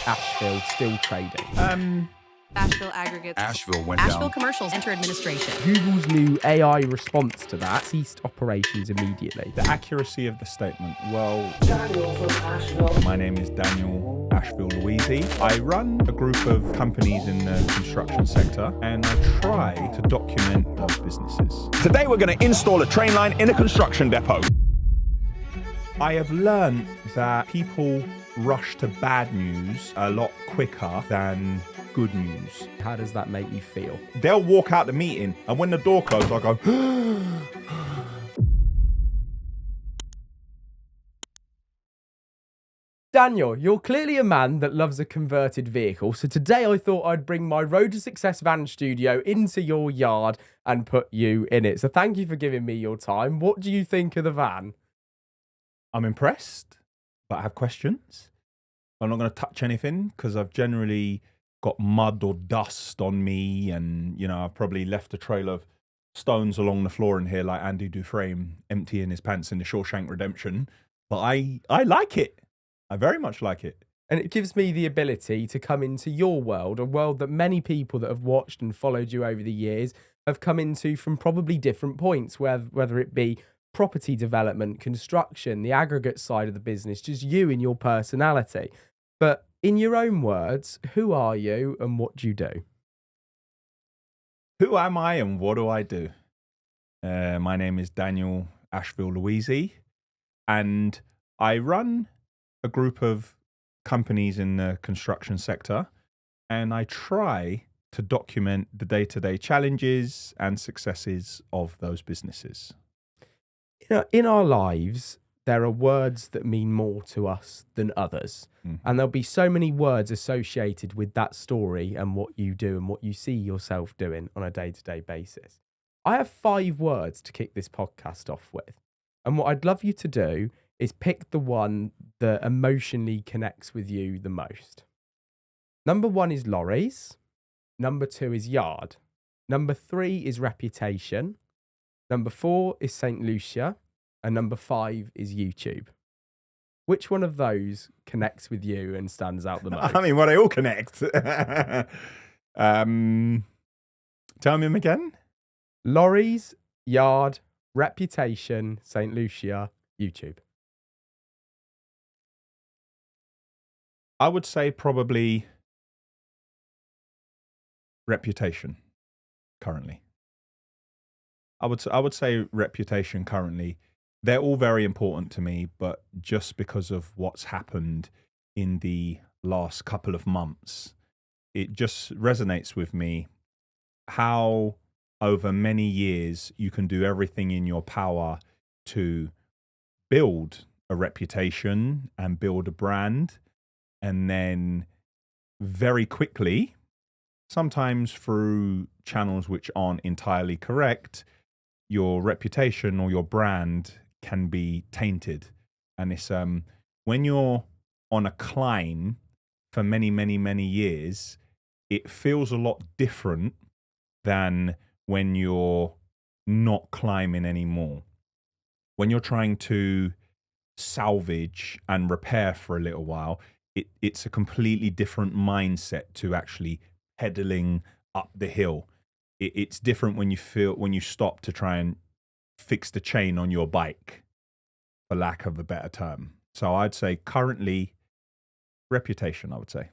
Asheville still trading? Asheville Aggregates. Asheville went Asheville down. Commercials enter administration. Google's new AI response to that ceased operations immediately. The accuracy of the statement. Well, Daniel from Asheville. my name is Daniel Ashville. I run a group of companies in the construction sector and I try to document those businesses. Today we're going to install a train line in a construction depot. I have learned that people rush to bad news a lot quicker than good news. How does that make you feel? They'll walk out the meeting and when the door closes, I go, Daniel, you're clearly a man that loves a converted vehicle, so today I thought I'd bring my Road to Success van studio into your yard and put you in it. So thank you for giving me your time. What do you think of the van? I'm impressed, but I have questions. I'm not going to touch anything because I've generally got mud or dust on me and, you know, I've probably left a trail of stones along the floor in here like Andy Dufresne emptying his pants in the Shawshank Redemption. But I like it. I very much like it. And it gives me the ability to come into your world, a world that many people that have watched and followed you over the years have come into from probably different points, whether it be property development, construction, the aggregate side of the business, just you and your personality. But in your own words, who are you and what do you do? Who am I and what do I do? My name is Daniel Ashville, and I run a group of companies in the construction sector, and I try to document the day-to-day challenges and successes of those businesses. You know, in our lives, there are words that mean more to us than others. And there'll be so many words associated with that story and what you do and what you see yourself doing on a day-to-day basis. I have 5 words to kick this podcast off with. And what I'd love you to do is pick the one that emotionally connects with you the most. Number 1 is lorries. Number 2 is yard. Number 3 is reputation. Number 4 is St. Lucia. And number 5 is YouTube. Which one of those connects with you and stands out the most? I mean, well, they all connect. Tell me them again. Lorries, yard, reputation, St. Lucia, YouTube. I would say probably reputation currently. I would say reputation currently. They're all very important to me, but just because of what's happened in the last couple of months, it just resonates with me how over many years you can do everything in your power to build a reputation and build a brand, and then very quickly, sometimes through channels which aren't entirely correct, your reputation or your brand can be tainted. And it's when you're on a climb for many, many, many years, it feels a lot different than when you're not climbing anymore. When you're trying to salvage and repair for a little while, it's a completely different mindset to actually pedaling up the hill. It's different when you stop to try and fix the chain on your bike, for lack of a better term. So I'd say currently reputation, I would say.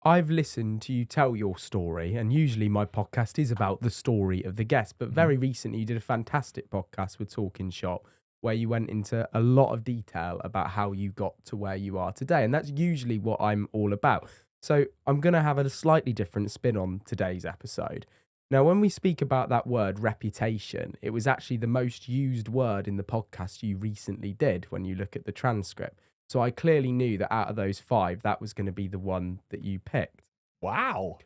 I've listened to you tell your story, and usually my podcast is about the story of the guest, but very recently you did a fantastic podcast with Talking Shop where you went into a lot of detail about how you got to where you are today, and that's usually what I'm all about. So I'm going to have a slightly different spin on today's episode. Now, when we speak about that word reputation, it was actually the most used word in the podcast you recently did when you look at the transcript. So I clearly knew that out of those 5, that was going to be the one that you picked. Wow.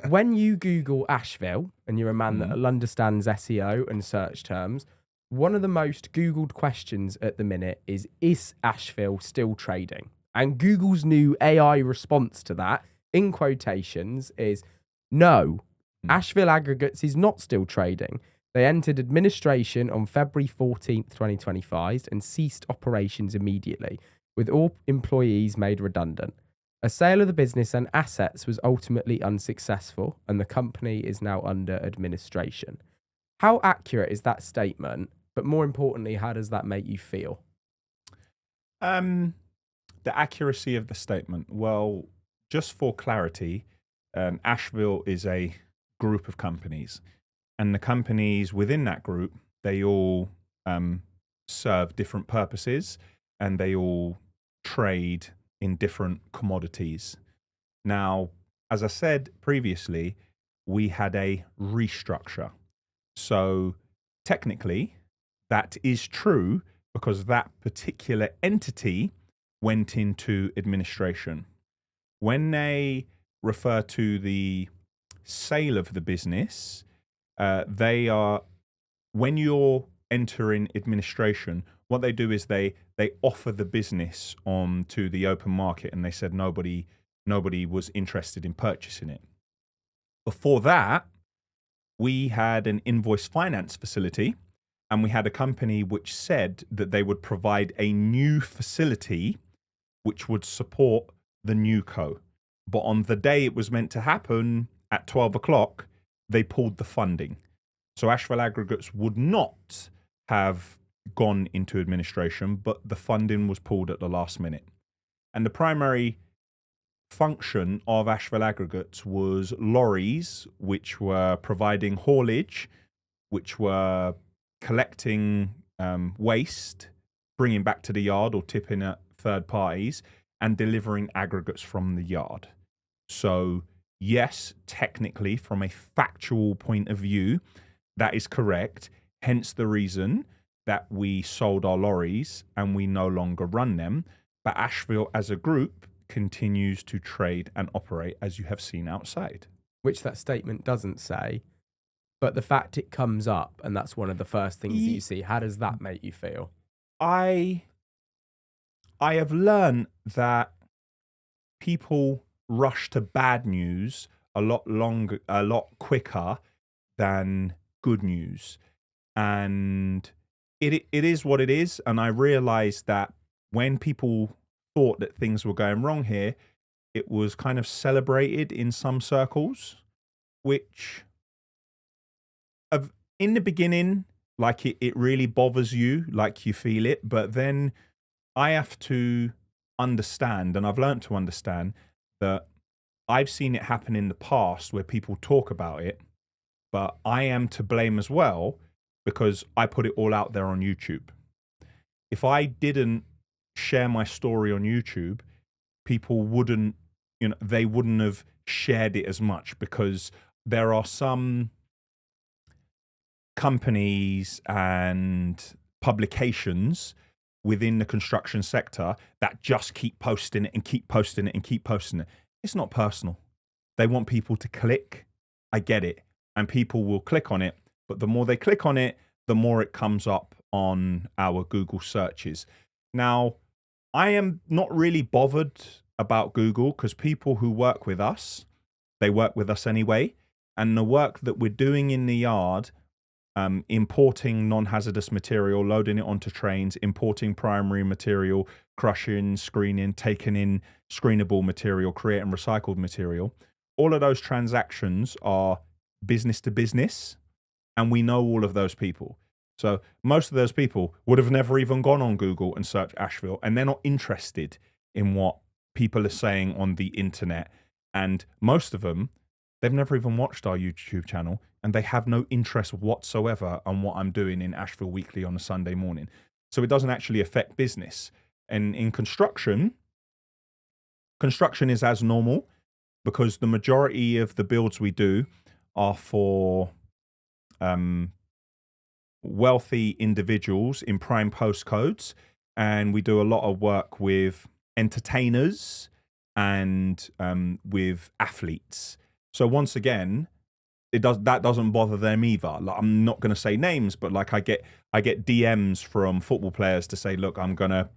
When you Google Asheville, and you're a man that understands SEO and search terms, one of the most Googled questions at the minute is Asheville still trading? And Google's new AI response to that, in quotations, is no. Asheville Aggregates is not still trading. They entered administration on February 14th, 2025 and ceased operations immediately, with all employees made redundant. A sale of the business and assets was ultimately unsuccessful, and the company is now under administration. How accurate is that statement? But more importantly, how does that make you feel? The accuracy of the statement. Well, just for clarity, Asheville is a group of companies, and the companies within that group, they all serve different purposes, and they all trade in different commodities. Now, as I said previously, we had a restructure. So technically, that is true because that particular entity went into administration. When they refer to the sale of the business, they are, when you're entering administration, what they do is they offer the business on to the open market, and they said nobody was interested in purchasing it. Before that, we had an invoice finance facility, and we had a company which said that they would provide a new facility which would support the new co. But on the day it was meant to happen at 12 o'clock, they pulled the funding. So Asheville Aggregates would not have gone into administration, but the funding was pulled at the last minute. And the primary function of Asheville Aggregates was lorries, which were providing haulage, which were collecting waste, bringing back to the yard or tipping at third parties, and delivering aggregates from the yard. So yes, technically, from a factual point of view, that is correct. Hence the reason that we sold our lorries and we no longer run them. But Asheville as a group continues to trade and operate as you have seen outside. Which that statement doesn't say, but the fact it comes up and that's one of the first things that you see, how does that make you feel? I have learned that people rush to bad news a lot quicker than good news. And it is what it is. And I realized that when people thought that things were going wrong here, it was kind of celebrated in some circles, which in the beginning, like it really bothers you, like you feel it. But then I have to understand, and I've learned to understand, that I've seen it happen in the past where people talk about it, but I am to blame as well because I put it all out there on YouTube. If I didn't share my story on YouTube, people wouldn't, they wouldn't have shared it as much, because there are some companies and publications within the construction sector that just keep posting it and keep posting it and keep posting it. It's not personal. They want people to click. I get it. And people will click on it. But the more they click on it, the more it comes up on our Google searches. Now, I am not really bothered about Google because people who work with us, they work with us anyway. And the work that we're doing in the yard, importing non-hazardous material, loading it onto trains, importing primary material, crushing, screening, taking in screenable material, creating recycled material. All of those transactions are business to business, and we know all of those people. So most of those people would have never even gone on Google and searched Asheville, and they're not interested in what people are saying on the internet. And most of them, they've never even watched our YouTube channel, and they have no interest whatsoever on what I'm doing in Asheville Weekly on a Sunday morning. So it doesn't actually affect business. And in construction is as normal, because the majority of the builds we do are for wealthy individuals in prime postcodes, and we do a lot of work with entertainers and with athletes. So once again, that doesn't bother them either. Like, I'm not going to say names, but like I get DMs from football players to say, look, I'm gonna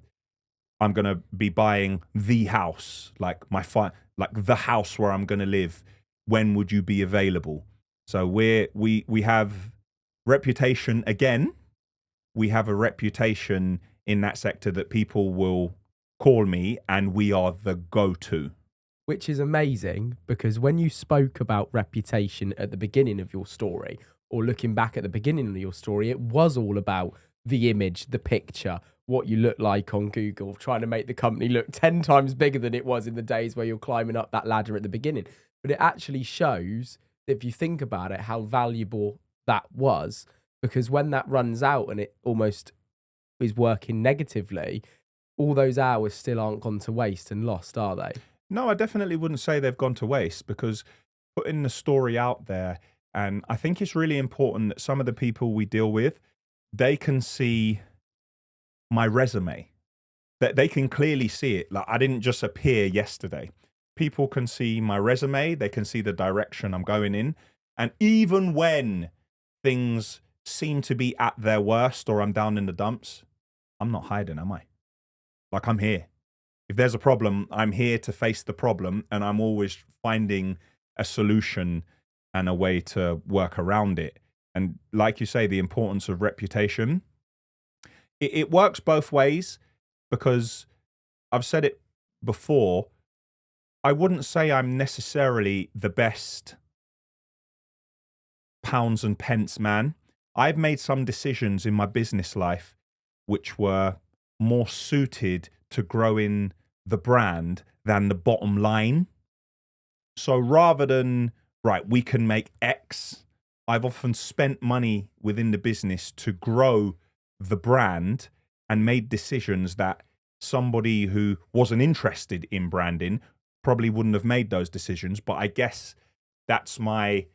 be buying the house, like the house where I'm gonna live. When would you be available? So we have reputation again. We have a reputation in that sector that people will call me, and we are the go-to. which is amazing because when you spoke about reputation at the beginning of your story, or looking back at the beginning of your story, it was all about the image, the picture, what you look like on Google, trying to make the company look 10 times bigger than it was in the days where you're climbing up that ladder at the beginning. But it actually shows, if you think about it, how valuable that was, because when that runs out and it almost is working negatively, all those hours still aren't gone to waste and lost, are they? No, I definitely wouldn't say they've gone to waste, because putting the story out there, and I think it's really important that some of the people we deal with, they can see my resume, that they can clearly see it. Like, I didn't just appear yesterday. People can see my resume, they can see the direction I'm going in. And even when things seem to be at their worst or I'm down in the dumps, I'm not hiding, am I? Like, I'm here. If there's a problem, I'm here to face the problem, and I'm always finding a solution and a way to work around it. And like you say, the importance of reputation, it works both ways, because I've said it before, I wouldn't say I'm necessarily the best pounds and pence man. I've made some decisions in my business life which were more suited to growing the brand than the bottom line. So rather than, right, we can make X, I've often spent money within the business to grow the brand and made decisions that somebody who wasn't interested in branding probably wouldn't have made those decisions. But I guess that's my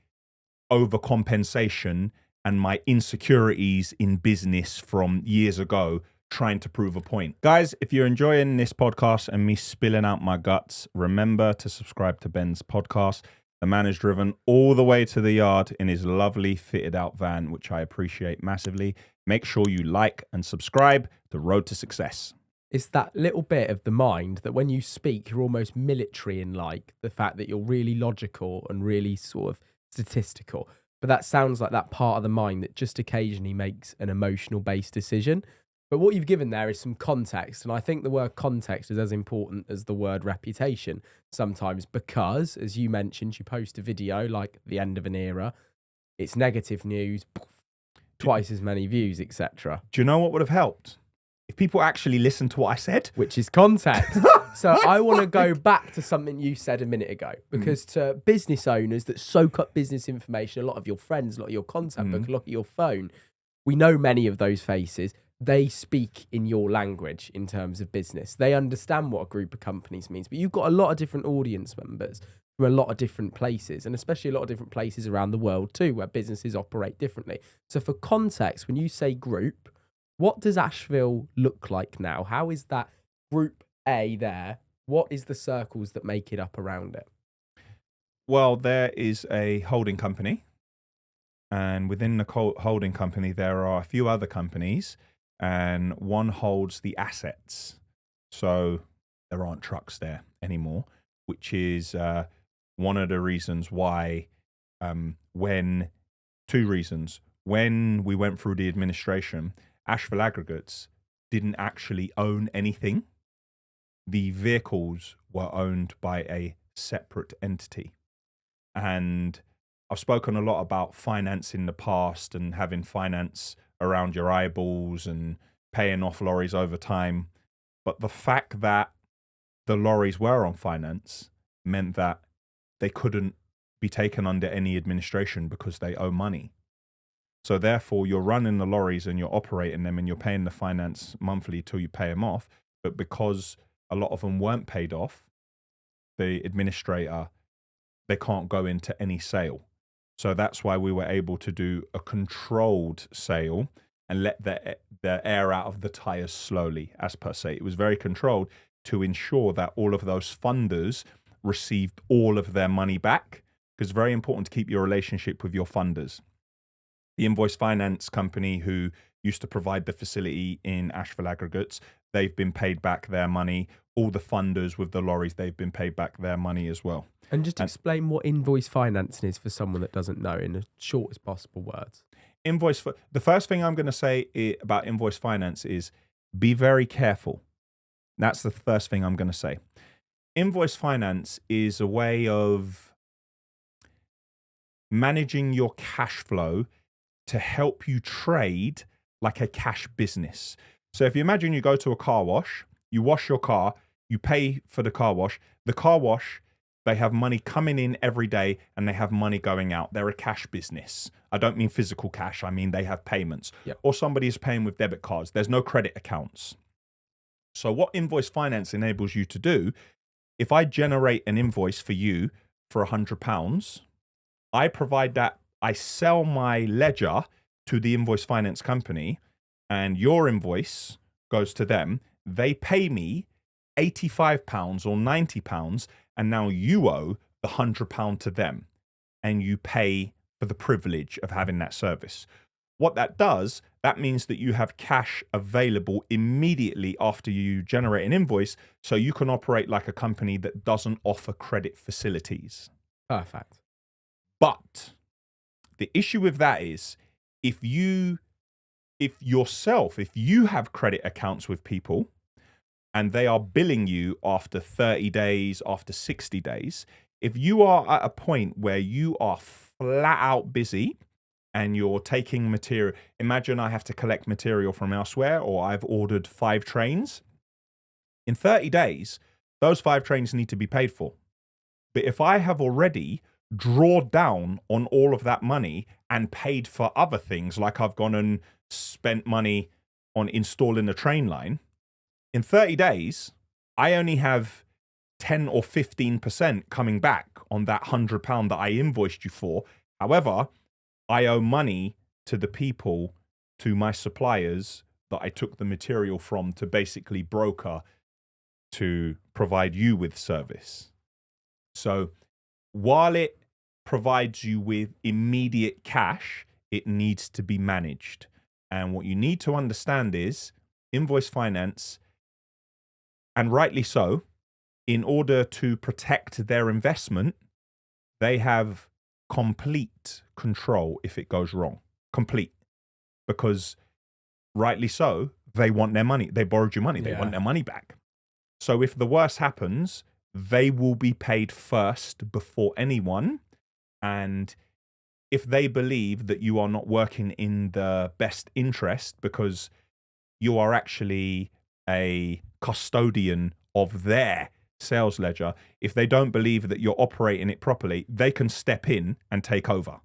overcompensation and my insecurities in business from years ago, trying to prove a point. Guys, if you're enjoying this podcast and me spilling out my guts, remember to subscribe to Ben's podcast. The man is driven all the way to the yard in his lovely fitted out van, which I appreciate massively. Make sure you like and subscribe to Road to Success. It's that little bit of the mind that when you speak, you're almost military in, like the fact that you're really logical and really sort of statistical. But that sounds like that part of the mind that just occasionally makes an emotional based decision. But what you've given there is some context. And I think the word context is as important as the word reputation sometimes, because, as you mentioned, you post a video like the end of an era, it's negative news, twice as many views, etc. Do you know what would have helped? If people actually listened to what I said. Which is context. So I want to go back to something you said a minute ago, because to business owners that soak up business information, a lot of your friends, a lot of your contact book, a lot of your phone, we know many of those faces. They speak in your language in terms of business. They understand what a group of companies means. But you've got a lot of different audience members from a lot of different places, and especially a lot of different places around the world too, where businesses operate differently. So for context, when you say group, what does Asheville look like now? How is that group A there? What is the circles that make it up around it? Well, there is a holding company, and within the holding company, there are a few other companies, and one holds the assets. So there aren't trucks there anymore, which is one of the reasons why, two reasons. When we went through the administration, Asheville Aggregates didn't actually own anything. The vehicles were owned by a separate entity. And I've spoken a lot about finance in the past and having finance around your eyeballs and paying off lorries over time. But the fact that the lorries were on finance meant that they couldn't be taken under any administration because they owe money. So therefore, you're running the lorries and you're operating them and you're paying the finance monthly till you pay them off. But because a lot of them weren't paid off, the administrator, they can't go into any sale. So that's why we were able to do a controlled sale and let the air out of the tires slowly, as per se. It was very controlled to ensure that all of those funders received all of their money back, because it's very important to keep your relationship with your funders. The Invoice finance company who used to provide the facility in Asheville Aggregates, they've been paid back their money. All the funders with the lorries, they've been paid back their money as well. And just explain what invoice financing is for someone that doesn't know in the shortest possible words. The first thing I'm going to say about invoice finance is be very careful. That's the first thing I'm going to say. invoice finance is a way of managing your cash flow to help you trade like a cash business. So if you imagine you go to a car wash, you wash your car, you pay for the car wash, they have money coming in every day and they have money going out. They're a cash business. I don't mean physical cash. I mean, they have payments. Yep. Or somebody is paying with debit cards. There's no credit accounts. So what invoice finance enables you to do, if I generate an invoice for you for £100, I provide that, I sell my ledger to the invoice finance company and your invoice goes to them. They pay me £85 or £90 and now you owe the £100 to them and you pay for the privilege of having that service. What that does, that means that you have cash available immediately after you generate an invoice so you can operate like a company that doesn't offer credit facilities. Perfect. But the issue with that is if you have credit accounts with people and they are billing you after 30 days, after 60 days, if you are at a point where you are flat out busy and you're taking material, imagine I have to collect material from elsewhere or I've ordered 5 trains. In 30 days, those 5 trains need to be paid for. But if I have already drawn down on all of that money and paid for other things, like I've gone and spent money on installing a train line, in 30 days, I only have 10 or 15% coming back on that £100 that I invoiced you for. However, I owe money to the people, to my suppliers that I took the material from to basically broker to provide you with service. So while it provides you with immediate cash, it needs to be managed. And what you need to understand is invoice finance, and rightly so, in order to protect their investment, they have complete control if it goes wrong. Complete. Because rightly so, they want their money. They borrowed you money. They want their money back. So if the worst happens, they will be paid first before anyone. And if they believe that you are not working in the best interest because you are actually a custodian of their sales ledger, if they don't believe that you're operating it properly, they can step in and take over.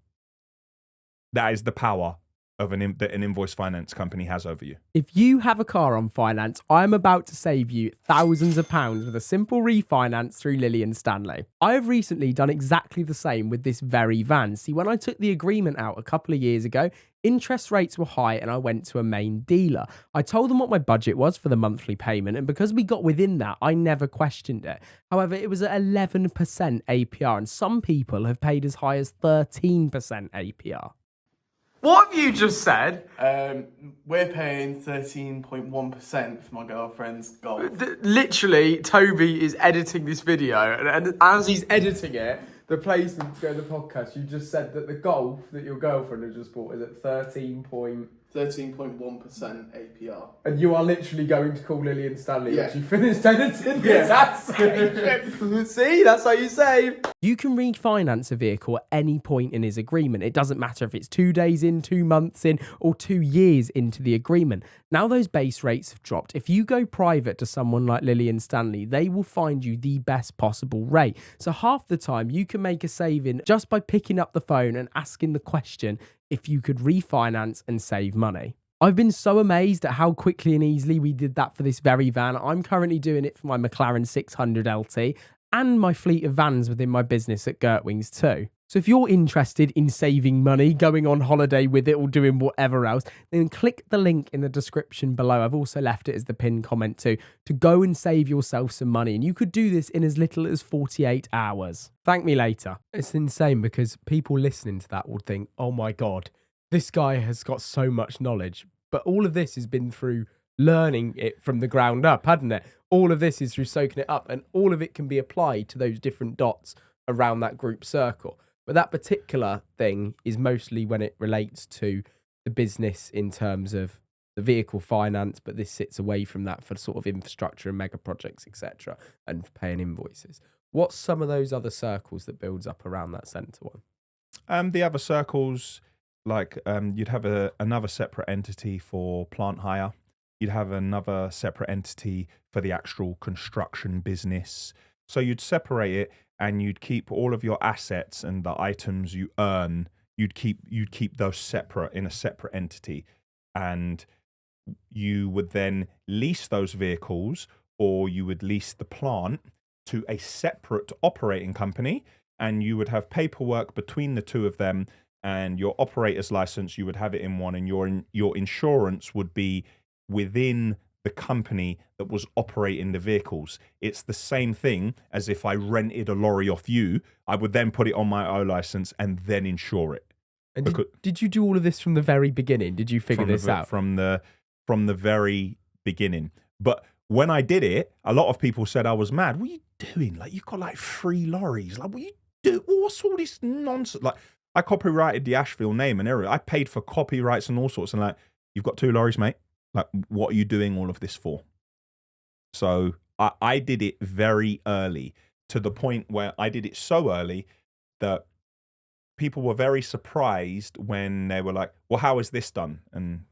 That is the power of that an invoice finance company has over you. If you have a car on finance, I'm about to save you thousands of pounds with a simple refinance through Lily and Stanley. I have recently done exactly the same with this very van. See, when I took the agreement out a couple of years ago, interest rates were high and I went to a main dealer. I told them what my budget was for the monthly payment, and because we got within that, I never questioned it. However, it was at 11% APR and some people have paid as high as 13% APR. What have you just said? We're paying 13.1% for my girlfriend's golf. Literally, Toby is editing this video, and as he's editing it, The placement to go to the podcast, you just said that the golf that your girlfriend had just bought is at 13.1% APR. And you are literally going to call Lily and Stanley once you finished editing this. See, that's how you save. You can refinance a vehicle at any point in his agreement. It doesn't matter if it's 2 days in, 2 months in, or 2 years into the agreement. Now those base rates have dropped. If you go private to someone like Lily and Stanley, they will find you the best possible rate. So half the time you can make a saving just by picking up the phone and asking the question if you could refinance and save money. I've been so amazed at how quickly and easily we did that for this very van. I'm currently doing it for my McLaren 600 LT and my fleet of vans within my business at Gertwings too. So if you're interested in saving money, going on holiday with it or doing whatever else, then click the link in the description below. I've also left it as the pinned comment too, to go and save yourself some money. And you could do this in as little as 48 hours. Thank me later. It's insane because people listening to that would think, oh my God, this guy has got so much knowledge. But all of this has been through learning it from the ground up, hadn't it? All of this is through soaking it up, and all of it can be applied to those different dots around that group circle. But that particular thing is mostly when it relates to the business in terms of the vehicle finance, but this sits away from that for sort of infrastructure and mega projects, etc., and for paying invoices. What's some of those other circles that builds up around that centre one? The other circles, like you'd have another separate entity for plant hire. You'd have another separate entity for the actual construction business. So you'd separate it, and you'd keep all of your assets and the items you earn. You'd keep those separate in a separate entity, and you would then lease those vehicles, or you would lease the plant to a separate operating company, and you would have paperwork between the two of them, and your operator's license, you would have it in one, and your insurance would be within the company that was operating the vehicles. It's the same thing as if I rented a lorry off you. I would then put it on my own license and then insure it. And did you do all of this from the very beginning? Did you figure this out? From the very beginning. But when I did it, a lot of people said I was mad. What are you doing? Like, you've got like 3 lorries. Like, what you do? What's all this nonsense? Like, I copyrighted the Asheville name and everything. I paid for copyrights and all sorts. And like, you've got 2 lorries, mate. Like, what are you doing all of this for? So I did it very early, to the point where I did it so early that people were very surprised when they were like, well, how is this done? And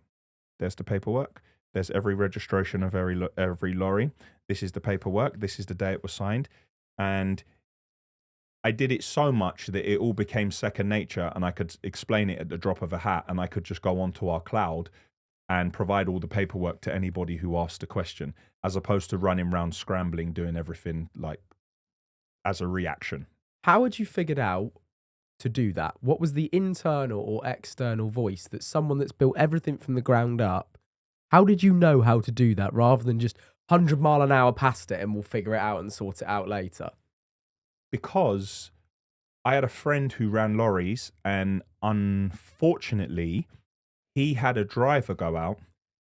there's the paperwork. There's every registration of every lorry. This is the paperwork. This is the day it was signed. And I did it so much that it all became second nature, and I could explain it at the drop of a hat, and I could just go onto our cloud and provide all the paperwork to anybody who asked a question, as opposed to running around scrambling, doing everything like as a reaction. How had you figured out to do that? What was the internal or external voice that someone that's built everything from the ground up, how did you know how to do that rather than just 100 mile an hour past it and we'll figure it out and sort it out later? Because I had a friend who ran lorries, and unfortunately, he had a driver go out,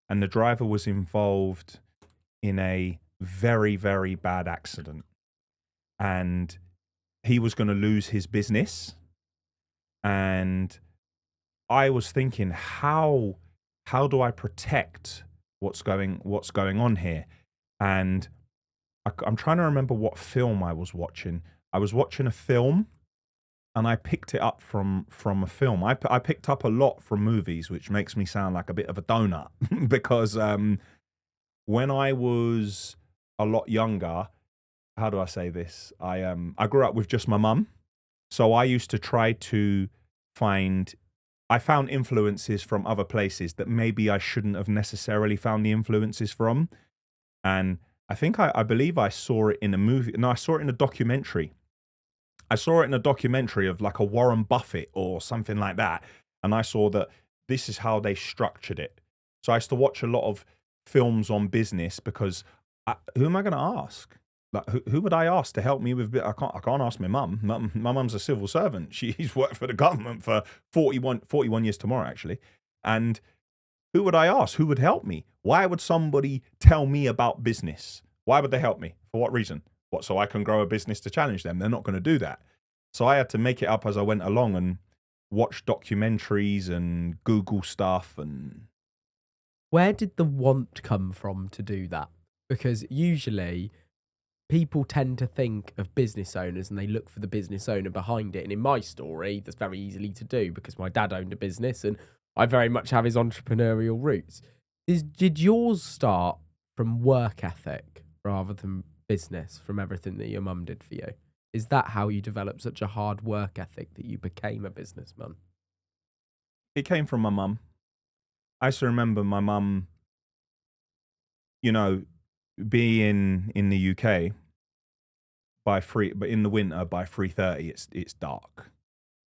and the driver was involved in a very, very bad accident. And he was going to lose his business. And I was thinking, how do I protect what's going on here? And I'm trying to remember what film I was watching. I was watching a film, and I picked it up from a film. I picked up a lot from movies, which makes me sound like a bit of a donut because when I was a lot younger, how do I say this? I grew up with just my mum, so I used to try to I found influences from other places that maybe I shouldn't have necessarily found the influences from, and I believe I saw it in a movie. No, I saw it in a documentary. I saw it in a documentary of like a Warren Buffett or something like that. And I saw that this is how they structured it. So I used to watch a lot of films on business because who am I going to ask? Like, who would I ask to help me with? I can't ask my mum. My mum's a civil servant. She's worked for the government for 41 years tomorrow, actually. And who would I ask? Who would help me? Why would somebody tell me about business? Why would they help me? For what reason? What, so I can grow a business to challenge them? They're not going to do that. So I had to make it up as I went along and watch documentaries and Google stuff. And where did the want come from to do that? Because usually people tend to think of business owners and they look for the business owner behind it. And in my story, that's very easily to do because my dad owned a business and I very much have his entrepreneurial roots. Did yours start from work ethic rather than business, from everything that your mum did for you? Is that how you developed such a hard work ethic that you became a businessman? It came from my mum. I used to remember my mum, being in the UK but in the winter by 3:30 it's dark.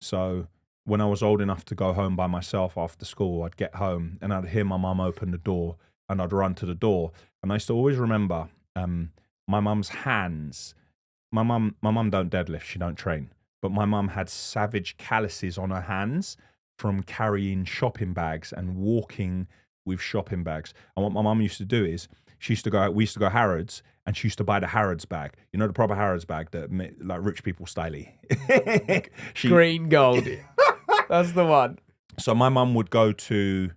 So when I was old enough to go home by myself after school, I'd get home and I'd hear my mum open the door and I'd run to the door. And I used to always remember my mum's hands. My mum don't deadlift, she don't train. But my mum had savage calluses on her hands from carrying shopping bags and walking with shopping bags. And what my mum used to do is we used to go Harrods, and she used to buy the Harrods bag. You know, the proper Harrods bag that like rich people styly. Green gold. That's the one. So my mum would go to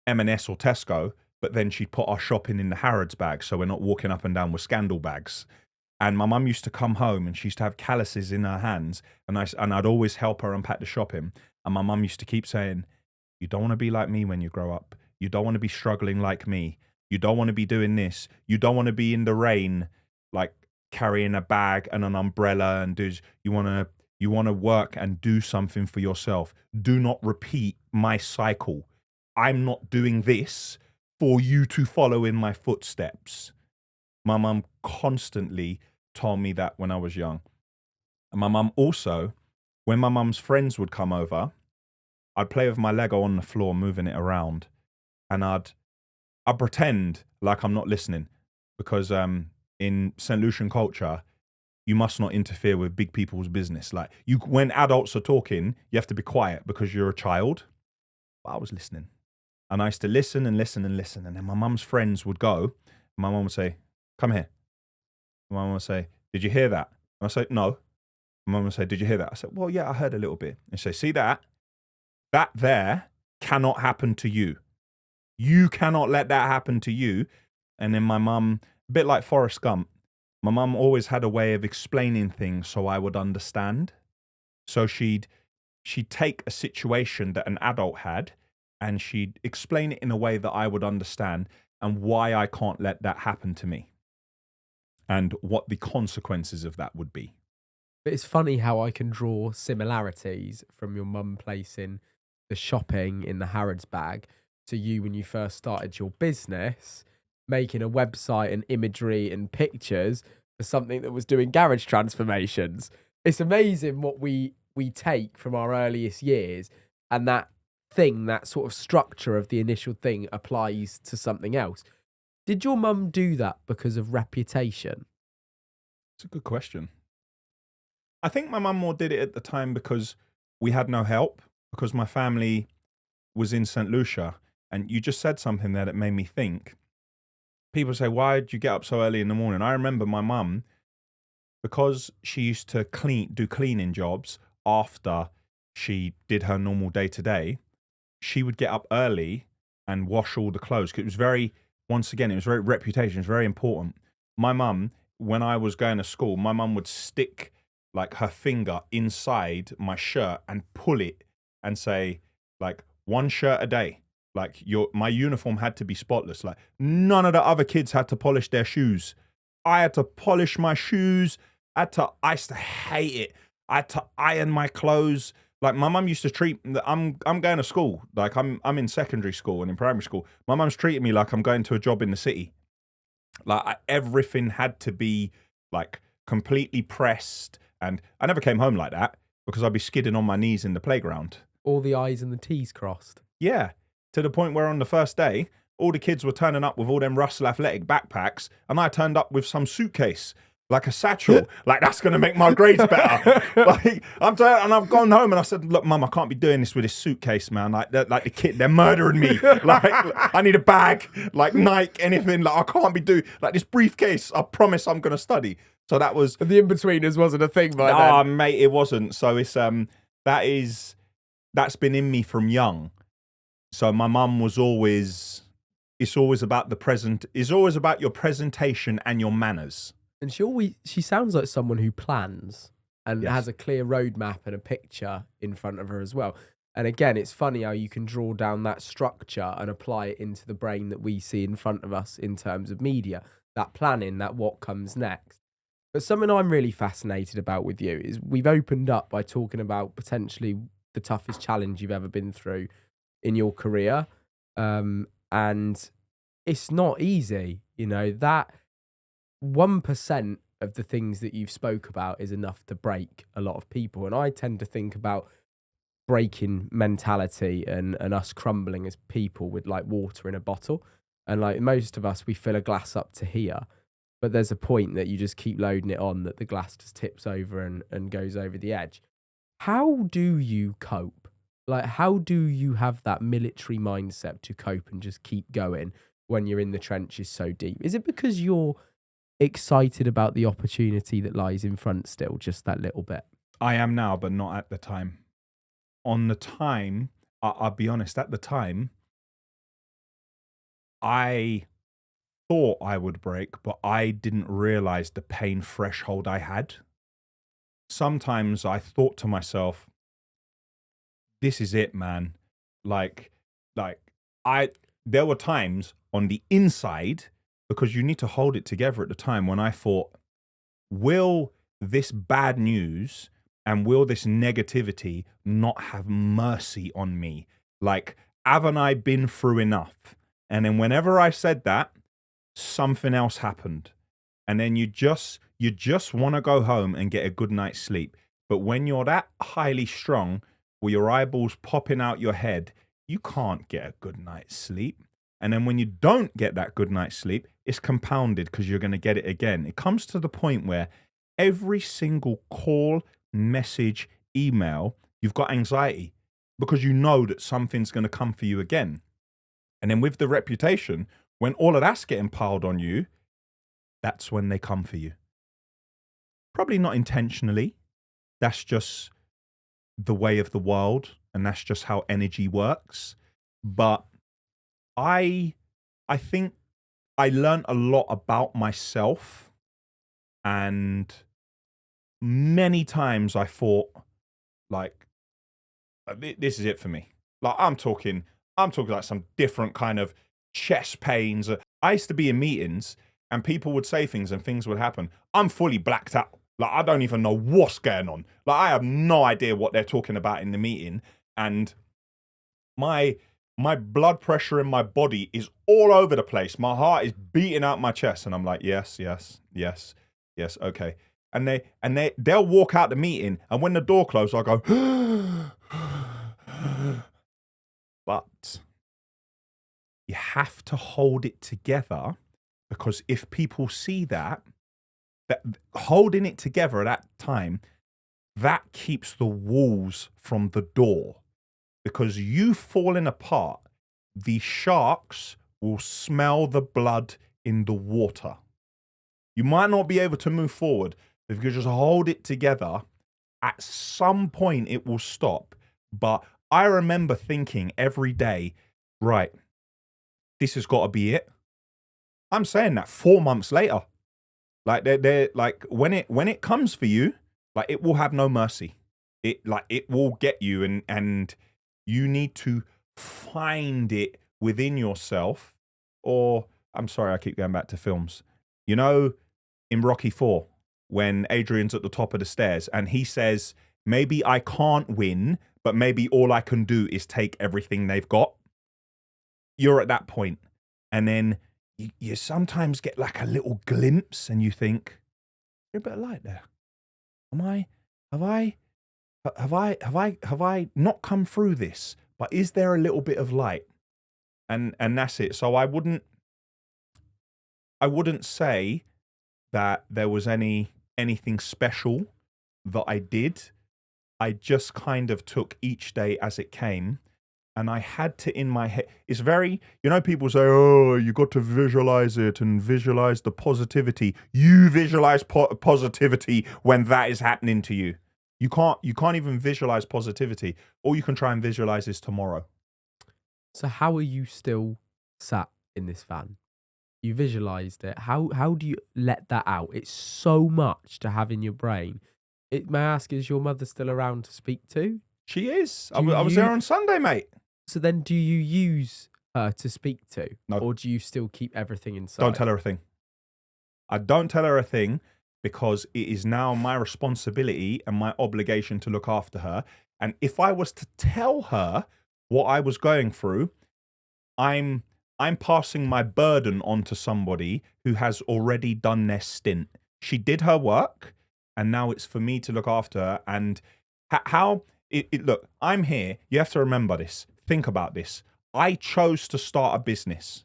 M&S or Tesco but then she'd put our shopping in the Harrods bag so we're not walking up and down with scandal bags. And my mum used to come home and she used to have calluses in her hands, and I'd always help her unpack the shopping. And my mum used to keep saying, you don't want to be like me when you grow up. You don't want to be struggling like me. You don't want to be doing this. You don't want to be in the rain, like carrying a bag and an umbrella, and you want to work and do something for yourself. Do not repeat my cycle. I'm not doing this for you to follow in my footsteps. My mum constantly told me that when I was young. And my mum also, when my mum's friends would come over, I'd play with my Lego on the floor, moving it around, and I'd pretend like I'm not listening, because in St. Lucian culture, you must not interfere with big people's business. Like, when adults are talking, you have to be quiet because you're a child. But I was listening, and I used to listen and listen and listen. And then my mum's friends would go, and my mum would say, "Come here." My mum would say, "Did you hear that?" And I say, "No." My mum would say, "Did you hear that?" I said, "Well, yeah, I heard a little bit." And she'd say, "See that? That there cannot happen to you. You cannot let that happen to you." And then my mum, a bit like Forrest Gump, my mum always had a way of explaining things so I would understand. So she'd take a situation that an adult had, and she'd explain it in a way that I would understand, and why I can't let that happen to me, and what the consequences of that would be. But it's funny how I can draw similarities from your mum placing the shopping in the Harrods bag to you when you first started your business, making a website and imagery and pictures for something that was doing garage transformations. It's amazing what we take from our earliest years, and that sort of structure of the initial thing applies to something else. Did your mum do that because of reputation? It's a good question. I think my mum more did it at the time because we had no help, because my family was in St. Lucia. And you just said something there that made me think. People say, "Why did you get up so early in the morning?" I remember my mum, because she used to do cleaning jobs after she did her normal day-to-day, she would get up early and wash all the clothes. 'Cause it was very reputation. It was very important. My mum, when I was going to school, my mum would stick like her finger inside my shirt and pull it and say, like, one shirt a day. Like, my uniform had to be spotless. Like, none of the other kids had to polish their shoes. I had to polish my shoes. I used to hate it. I had to iron my clothes. Like, my mum used to treat, I'm going to school. Like, I'm in secondary school and in primary school. My mum's treating me like I'm going to a job in the city. Like, everything had to be like completely pressed. And I never came home like that, because I'd be skidding on my knees in the playground. All the I's and the T's crossed. Yeah. To the point where on the first day, all the kids were turning up with all them Russell Athletic backpacks, and I turned up with some suitcase, like a satchel. Like, that's going to make my grades better. Like, and I've gone home and I said, "Look, Mum, I can't be doing this with this suitcase, man. Like the kid, they're murdering me. Like, I need a bag, like Nike, anything. Like, I can't be doing, like, this briefcase. I promise I'm going to study." So that was... And the in-betweeners wasn't a thing by then. Oh, mate, it wasn't. So it's that's been in me from young. So my mum was always... It's always about the present. It's always about your presentation and your manners. And she sounds like someone who plans and has a clear roadmap and a picture in front of her as well. And again, it's funny how you can draw down that structure and apply it into the brain that we see in front of us in terms of media, that planning, that what comes next. But something I'm really fascinated about with you is we've opened up by talking about potentially the toughest challenge you've ever been through in your career. And it's not easy, you know, that 1% of the things that you've spoke about is enough to break a lot of people. And I tend to think about breaking mentality and us crumbling as people with like water in a bottle. And like most of us, we fill a glass up to here. But there's a point that you just keep loading it on that the glass just tips over and goes over the edge. How do you cope? Like, how do you have that military mindset to cope and just keep going when you're in the trenches so deep? Is it because you're excited about the opportunity that lies in front still, just that little bit? I am now, but not at the time. On the time, I'll be honest, at the time, I thought I would break, but I didn't realize the pain threshold I had. Sometimes I thought to myself, this is it, man. There were times on the inside, because you need to hold it together at the time, when I thought, will this bad news and will this negativity not have mercy on me? Like, haven't I been through enough? And then whenever I said that, something else happened. And then you just want to go home and get a good night's sleep. But when you're that highly strung, with your eyeballs popping out your head, you can't get a good night's sleep. And then when you don't get that good night's sleep, it's compounded because you're going to get it again. It comes to the point where every single call, message, email, you've got anxiety because you know that something's going to come for you again. And then with the reputation, when all of that's getting piled on you, that's when they come for you. Probably not intentionally. That's just the way of the world, and that's just how energy works. But I think I learned a lot about myself, and many times I thought, like, this is it for me. Like, I'm talking like some different kind of chest pains. I used to be in meetings and people would say things and things would happen. I'm fully blacked out. Like, I don't even know what's going on. Like, I have no idea what they're talking about in the meeting. And my blood pressure in my body is all over the place. My heart is beating out my chest. And I'm like, yes, okay. And they'll walk out the meeting, and when the door closes, I go, but you have to hold it together, because if people see that holding it together at that time, that keeps the walls from the door. Because you falling apart, the sharks will smell the blood in the water. You might not be able to move forward, but if you just hold it together, at some point it will stop. But I remember thinking every day, right, this has got to be it. I'm saying that 4 months later. Like, they're like, when it comes for you, like, it will have no mercy. It will get you, and you need to find it within yourself. Or, I'm sorry, I keep going back to films. You know, in Rocky 4, when Adrian's at the top of the stairs and he says, maybe I can't win, but maybe all I can do is take everything they've got. You're at that point. And then you sometimes get like a little glimpse and you think, there's a bit of light there. Have I not come through this? But is there a little bit of light? And that's it. So I wouldn't say that there was anything special that I did. I just kind of took each day as it came. And I had to, in my head, it's very, people say, oh, you got to visualize it and visualize the positivity. You visualize positivity when that is happening to you. You can't even visualize positivity. All you can try and visualize is tomorrow. So how are you still sat in this van? You visualized it. How do you let that out? It's so much to have in your brain. May I ask, is your mother still around to speak to? She is. I was there on Sunday, mate. So then do you use her to speak to? No. Or do you still keep everything inside? Don't tell her a thing. I don't tell her a thing, because it is now my responsibility and my obligation to look after her. And if I was to tell her what I was going through, I'm passing my burden on to somebody who has already done their stint. She did her work, and now it's for me to look after her. And look, I'm here. You have to remember this. Think about this. I chose to start a business.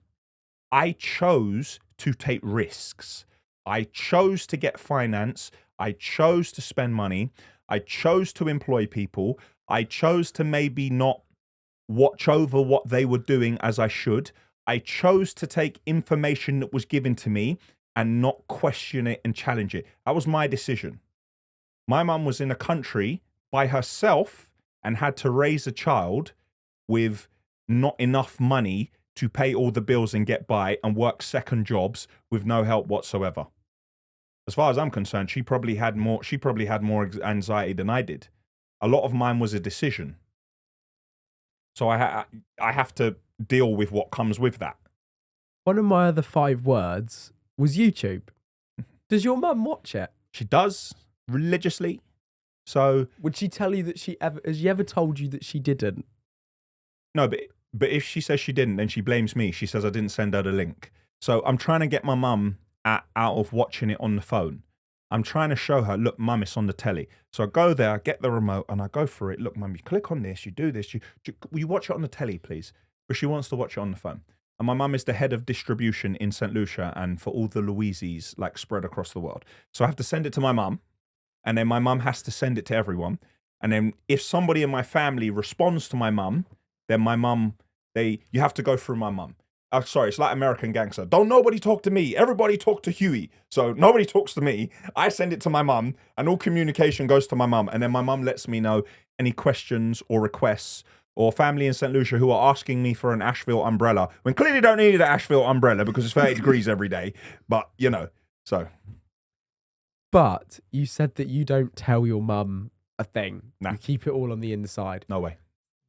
I chose to take risks. I chose to get finance. I chose to spend money. I chose to employ people. I chose to maybe not watch over what they were doing as I should. I chose to take information that was given to me and not question it and challenge it. That was my decision. My mum was in a country by herself and had to raise a child with not enough money to pay all the bills and get by and work second jobs with no help whatsoever. As far as I'm concerned, she probably had more anxiety than I did. A lot of mine was a decision. So I have to deal with what comes with that. One of my other 5 words was YouTube. Does your mum watch it? She does, religiously. So would she tell you that has she ever told you that she didn't? No, but if she says she didn't, then she blames me. She says I didn't send her the link. So I'm trying to get my mum out of watching it on the phone. I'm trying to show her, look, mum, it's on the telly. So I go there, I get the remote, and I go for it. Look, mum, you click on this, you do this. Will you watch it on the telly, please? But she wants to watch it on the phone. And my mum is the head of distribution in St. Lucia and for all the Louises, like, spread across the world. So I have to send it to my mum, and then my mum has to send it to everyone. And then if somebody in my family responds to my mum, then my mum, you have to go through my mum. Sorry, it's like American Gangster. Don't nobody talk to me. Everybody talk to Huey. So nobody talks to me. I send it to my mum, and all communication goes to my mum. And then my mum lets me know any questions or requests or family in St. Lucia who are asking me for an Asheville umbrella when clearly don't need an Asheville umbrella because it's 30 degrees every day. But, so. But you said that you don't tell your mum a thing. Nah. You keep it all on the inside. No way.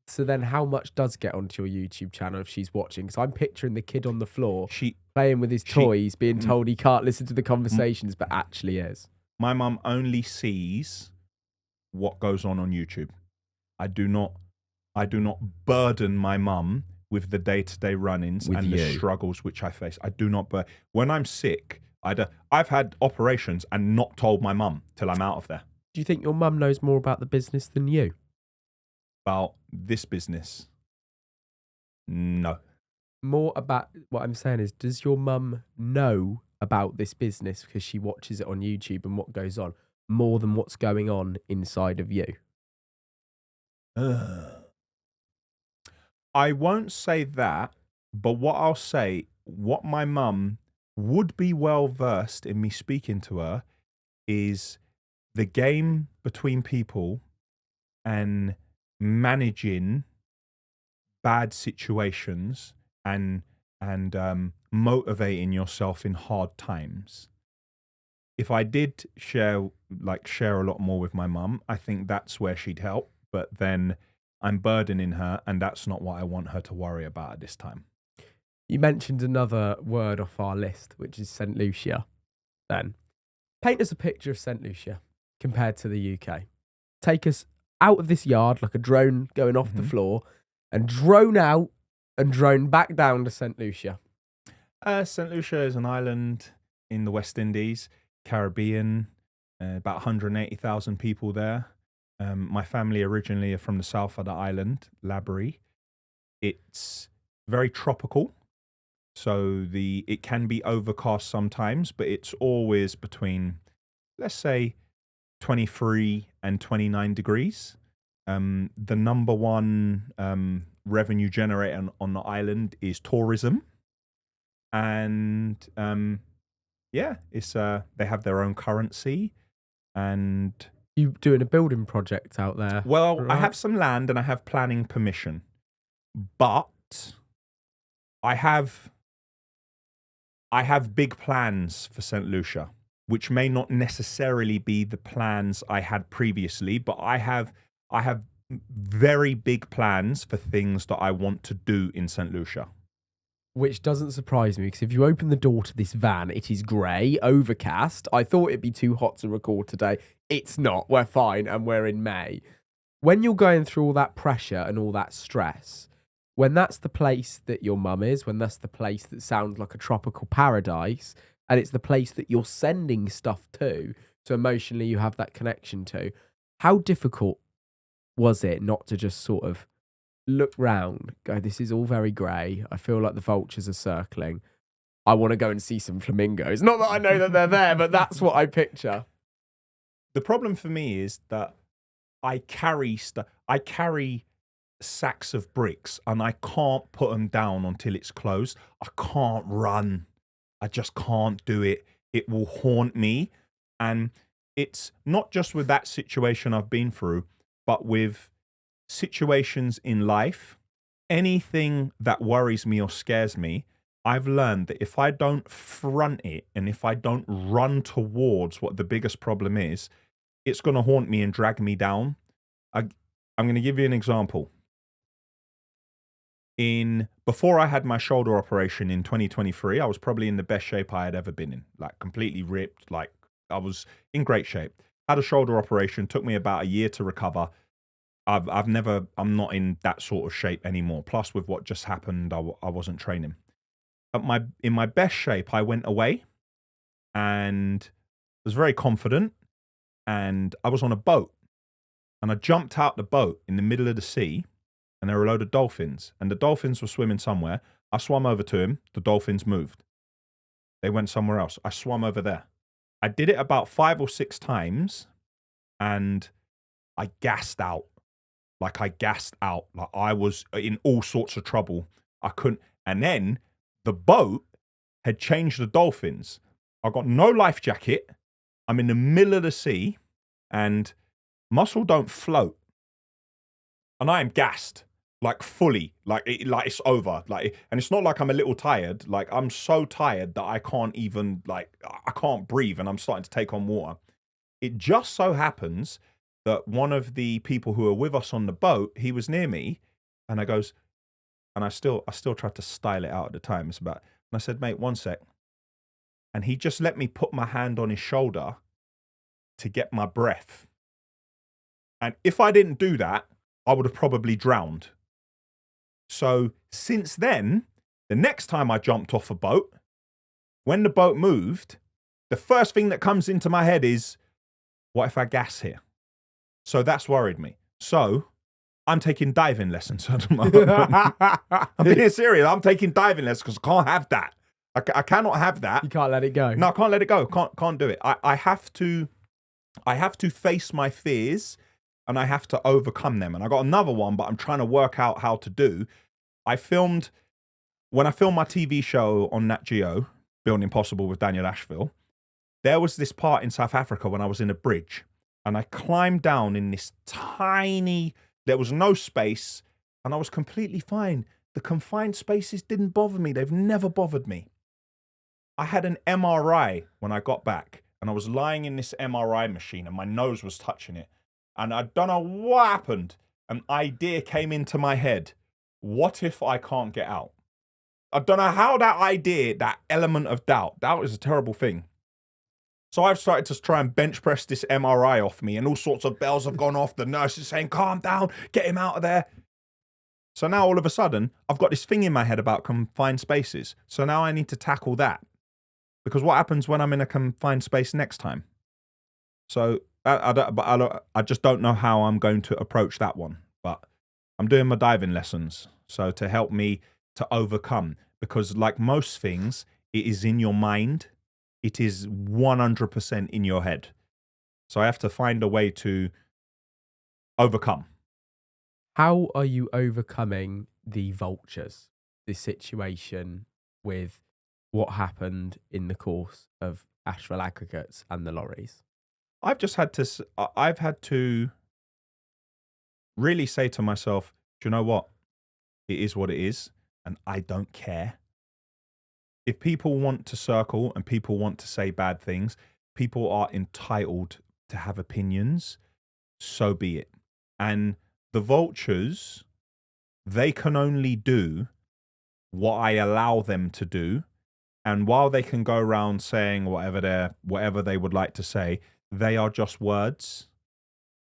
So then how much does get onto your YouTube channel if she's watching? Because I'm picturing the kid on the floor playing with his toys, being told he can't listen to the conversations, but actually is. My mum only sees what goes on YouTube. I do not burden my mum with the day-to-day run-ins and the struggles which I face. I do not. But when I'm sick, I've had operations and not told my mum till I'm out of there. Do you think your mum knows more about the business than you? About this business? No. More about what I'm saying is, does your mum know about this business because she watches it on YouTube and what goes on more than what's going on inside of you? I won't say that, but what I'll say, what my mum would be well versed in me speaking to her is the game between people and managing bad situations and motivating yourself in hard times. If I did share a lot more with my mum, I think that's where she'd help. But then I'm burdening her, and that's not what I want her to worry about at this time. You mentioned another word off our list, which is St. Lucia. Then, paint us a picture of St. Lucia compared to the UK. Take us out of this yard like a drone going off the floor and drone out and drone back down to St. Lucia. St. Lucia is an island in the West Indies, Caribbean, about 180,000 people there. My family originally are from the south of the island, Labrie. It's very tropical, so it can be overcast sometimes, but it's always between, let's say, 23 and 29 degrees. The number one revenue generator on the island is tourism. And it's they have their own currency. And you doing a building project out there? Well, right? I have some land and I have planning permission. But I have big plans for St. Lucia, which may not necessarily be the plans I had previously, but I have very big plans for things that I want to do in St. Lucia. Which doesn't surprise me, because if you open the door to this van, it is grey, overcast. I thought it'd be too hot to record today. It's not. We're fine, and we're in May. When you're going through all that pressure and all that stress, when that's the place that your mum is, when that's the place that sounds like a tropical paradise, and it's the place that you're sending stuff to, so emotionally you have that connection to, how difficult was it not to just sort of look round, go, this is all very grey, I feel like the vultures are circling, I want to go and see some flamingos. Not that I know that they're there, but that's what I picture. The problem for me is that I carry sacks of bricks and I can't put them down until it's closed. I can't run. I just can't do it. It will haunt me. And it's not just with that situation I've been through, but with situations in life anything that worries me or scares me, I've learned that if I don't front it and if I don't run towards what the biggest problem is, it's going to haunt me and drag me down. I'm going to give you an example. Before I had my shoulder operation in 2023, I was probably in the best shape I had ever been in, like completely ripped, like I was in great shape. Had a shoulder operation, took me about a year to recover. I'm not in that sort of shape anymore. Plus with what just happened, I wasn't training. In my best shape, I went away and was very confident, and I was on a boat and I jumped out the boat in the middle of the sea. And there were a load of dolphins, and the dolphins were swimming somewhere. I swam over to him. The dolphins moved. They went somewhere else. I swam over there. I did it about 5 or 6 times, and I gassed out. Like I was in all sorts of trouble. I couldn't. And then the boat had changed the dolphins. I got no life jacket. I'm in the middle of the sea, and muscle don't float. And I am gassed. Like fully, like it's over, and it's not like I'm a little tired. Like I'm so tired that I can't even, I can't breathe, and I'm starting to take on water. It just so happens that one of the people who were with us on the boat, he was near me, and I still tried to style it out at the time. And I said, mate, one sec, and he just let me put my hand on his shoulder to get my breath, and if I didn't do that, I would have probably drowned. So since then, the next time I jumped off a boat, when the boat moved, the first thing that comes into my head is, what if I gas here? So that's worried me. So I'm taking diving lessons. I'm being serious. I'm taking diving lessons because I can't have that. I cannot have that. You can't let it go. No, I can't let it go. Can't do it. I have to face my fears, and I have to overcome them. And I got another one, but I'm trying to work out how to do. When I filmed my TV show on Nat Geo, Building Impossible with Daniel Ashville, there was this part in South Africa when I was in a bridge, and I climbed down in this there was no space, and I was completely fine. The confined spaces didn't bother me. They've never bothered me. I had an MRI when I got back, and I was lying in this MRI machine, and my nose was touching it. And I don't know what happened. An idea came into my head. What if I can't get out? I don't know how that element of doubt is a terrible thing. So I've started to try and bench press this MRI off me, and all sorts of bells have gone off. The nurse is saying, calm down, get him out of there. So now all of a sudden, I've got this thing in my head about confined spaces. So now I need to tackle that. Because what happens when I'm in a confined space next time? So I just don't know how I'm going to approach that one. But I'm doing my diving lessons, so to help me to overcome. Because like most things, it is in your mind. It is 100% in your head. So I have to find a way to overcome. How are you overcoming the vultures, the situation with what happened in the course of Asheville Aggregates and the lorries? I've had to really say to myself, do you know what? It is what it is, and I don't care. If people want to circle and people want to say bad things, people are entitled to have opinions, so be it. And the vultures, they can only do what I allow them to do. And while they can go around saying whatever they would like to say, they are just words.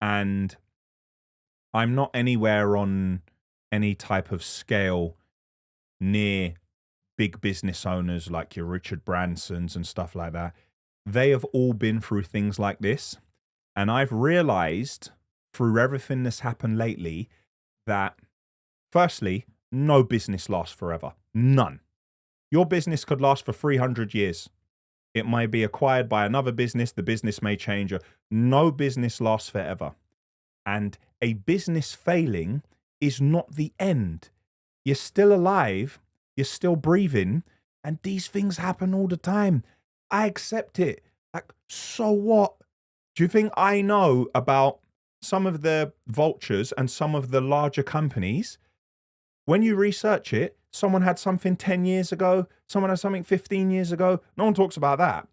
And I'm not anywhere on any type of scale near big business owners like your Richard Bransons and stuff like that. They have all been through things like this. And I've realized through everything that's happened lately that, firstly, no business lasts forever. None. Your business could last for 300 years. It may be acquired by another business. The business may change. No business lasts forever. And a business failing is not the end. You're still alive. You're still breathing. And these things happen all the time. I accept it. Like, so what? Do you think I know about some of the vultures and some of the larger companies? when you research it, someone had something 10 years ago, someone had something 15 years ago. No one talks about that.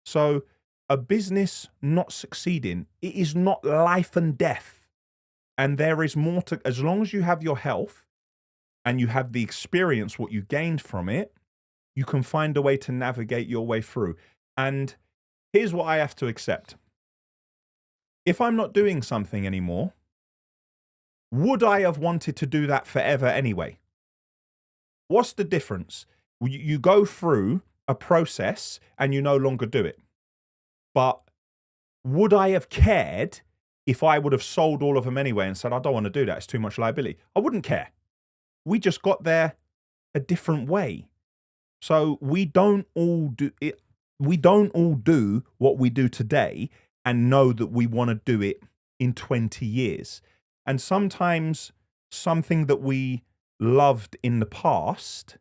So a business not succeeding, it is not life and death. And there is more to, as long as you have your health and you have the experience, what you gained from it, you can find a way to navigate your way through. And here's what I have to accept. If I'm not doing something anymore, would I have wanted to do that forever anyway? What's the difference? You go through a process and you no longer do it. But would I have cared if I would have sold all of them anyway and said, I don't want to do that, it's too much liability? I wouldn't care. We just got there a different way. So we don't all do it. We don't all do what we do today and know that we want to do it in 20 years. And sometimes something that we loved in the past,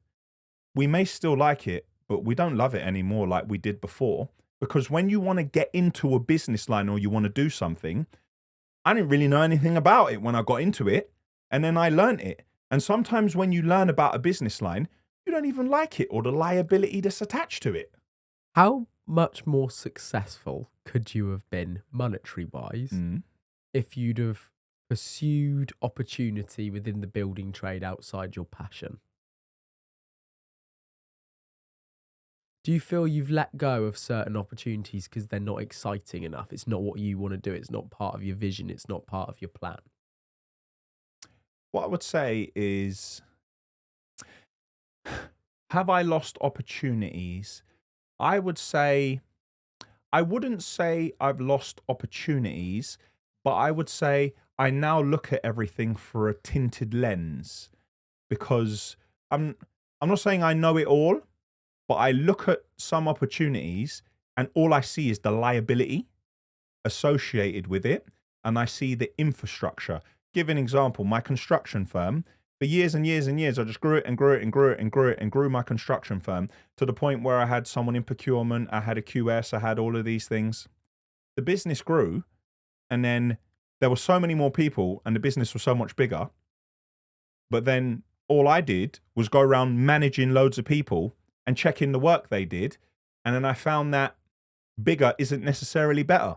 we may still like it, but we don't love it anymore like we did before. Because when you want to get into a business line or you want to do something, I didn't really know anything about it when I got into it, and then I learned it. And sometimes when you learn about a business line, you don't even like it or the liability that's attached to it. How much more successful could you have been monetary-wise if you'd have pursued opportunity within the building trade outside your passion? Do you feel you've let go of certain opportunities because they're not exciting enough? It's not what you want to do. It's not part of your vision. It's not part of your plan. What I would say is, have I lost opportunities? I would say, I wouldn't say I've lost opportunities, but I would say I now look at everything through a tinted lens, because I'm not saying I know it all, but I look at some opportunities and all I see is the liability associated with it, and I see the infrastructure. Give an example, my construction firm, for years and years and years, I just grew it and grew it and grew it and grew it and grew my construction firm to the point where I had someone in procurement, I had a QS, I had all of these things. The business grew, and then there were so many more people and the business was so much bigger. But then all I did was go around managing loads of people and checking the work they did. And then I found that bigger isn't necessarily better.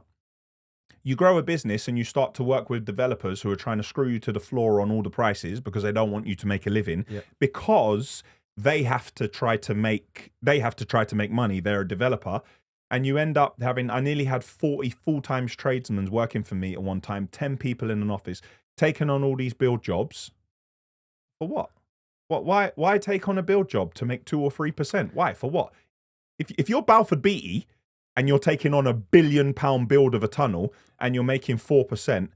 You grow a business and you start to work with developers who are trying to screw you to the floor on all the prices because they don't want you to make a living, because they have to try to make money. They're a developer. And you end up having, I nearly had 40 full-time tradesmen working for me at one time, 10 people in an office, taking on all these build jobs. For what? Why take on a build job to make 2 or 3%? Why? For what? If you're Balfour Beatty and you're taking on £1 billion build of a tunnel and you're making 4%,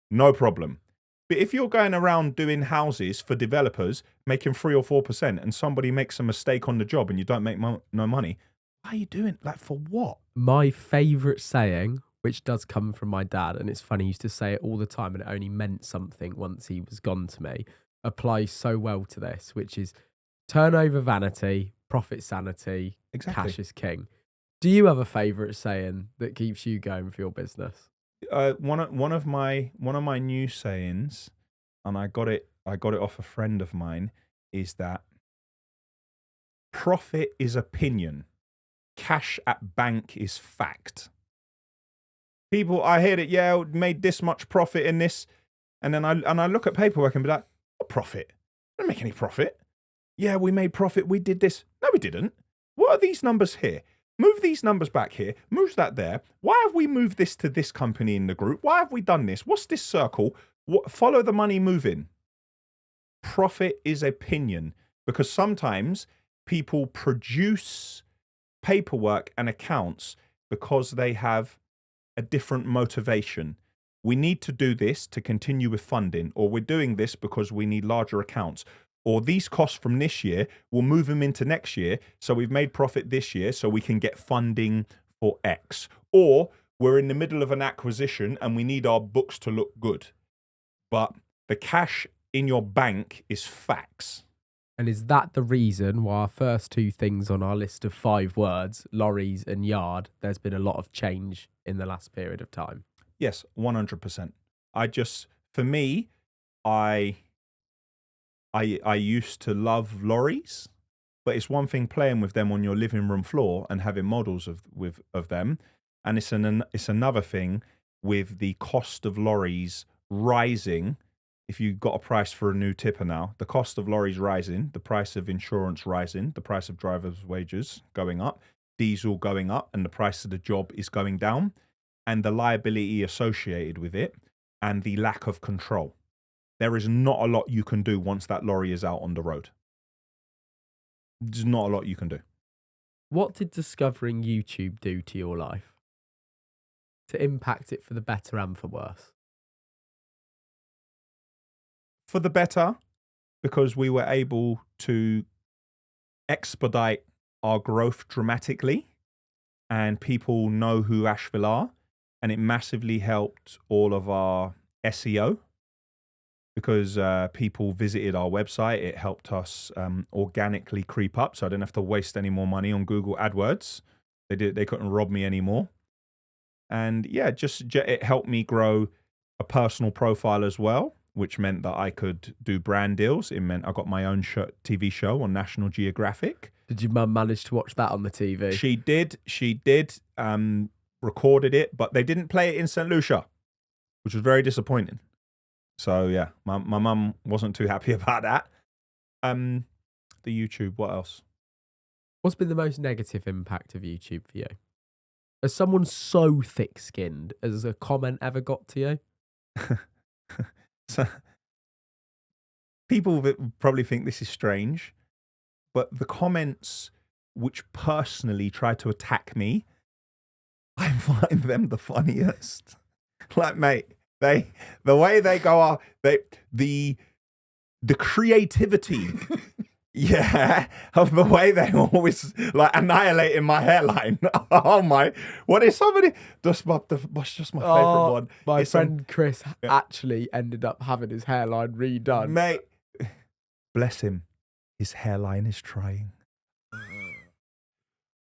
no problem. But if you're going around doing houses for developers, making 3 or 4%, and somebody makes a mistake on the job and you don't make no money, why are you doing like for what? My favourite saying, which does come from my dad, and it's funny, he used to say it all the time and it only meant something once he was gone to me, applies so well to this, which is turnover vanity, profit sanity, cash is king. Do you have a favourite saying that keeps you going for your business? One of my new sayings, and I got it off a friend of mine, is that profit is opinion, cash at bank is fact. People, I hear that, yeah, made this much profit in this, and then I look at paperwork and be like, what profit? I didn't make any profit. Yeah, we made profit, we did this. No, we didn't. What are these numbers here? Move these numbers back here. Move that there. Why have we moved this to this company in the group? Why have we done this? What's this circle? Follow the money moving. Profit is opinion, because sometimes people produce paperwork and accounts because they have a different motivation. We need to do this to continue with funding, or we're doing this because we need larger accounts, or these costs from this year, we'll move them into next year. So we've made profit this year so we can get funding for X. Or we're in the middle of an acquisition and we need our books to look good. But the cash in your bank is facts. And is that the reason why our first 2 things on our list of 5 words, lorries and yard, there's been a lot of change in the last period of time? Yes, 100%. For me, I I used to love lorries, but it's one thing playing with them on your living room floor and having models of them, and it's another thing with the cost of lorries rising. If you got a price for a new tipper now, the cost of lorries rising, the price of insurance rising, the price of drivers' wages going up, diesel going up, and the price of the job is going down, and the liability associated with it, and the lack of control. There is not a lot you can do once that lorry is out on the road. There's not a lot you can do. What did discovering YouTube do to your life? To impact it for the better and for worse? For the better, because we were able to expedite our growth dramatically, and people know who Asheville are, and it massively helped all of our SEO because people visited our website. It helped us organically creep up, so I didn't have to waste any more money on Google AdWords. They couldn't rob me anymore. And yeah, it helped me grow a personal profile as well, which meant that I could do brand deals. It meant I got my own TV show on National Geographic. Did your mum manage to watch that on the TV? She did. Recorded it, but they didn't play it in St. Lucia, which was very disappointing. So yeah, my mum wasn't too happy about that. The YouTube, what else? What's been the most negative impact of YouTube for you? As someone so thick-skinned, has a comment ever got to you? So, people probably think this is strange, but the comments which personally try to attack me, I find them the funniest. Like, mate, the way they go out, the creativity, yeah, of the way they always like annihilating my hairline. Oh my! What is somebody? That's just my favorite one. My friend Chris actually ended up having his hairline redone. Mate, bless him, his hairline is trying.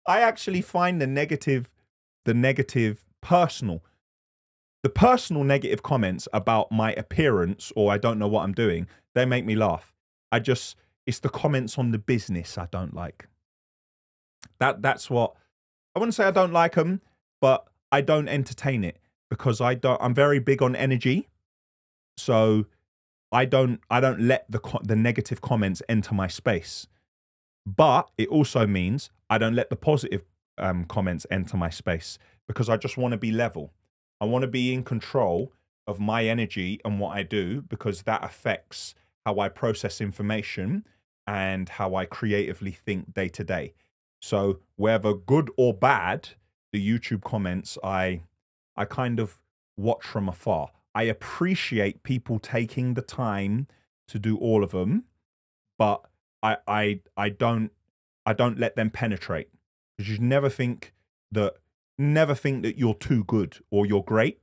I actually find the negative personal. The personal negative comments about my appearance or I don't know what I'm doing, they make me laugh. It's the comments on the business I don't like. That's what, I wouldn't say I don't like them, but I don't entertain it because I'm very big on energy. So I don't let the negative comments enter my space. But it also means I don't let the positive comments enter my space because I just want to be level. I want to be in control of my energy and what I do because that affects how I process information and how I creatively think day to day. So whether good or bad, the YouTube comments, I kind of watch from afar. I appreciate people taking the time to do all of them, but I don't let them penetrate. Because you never think that you're too good or you're great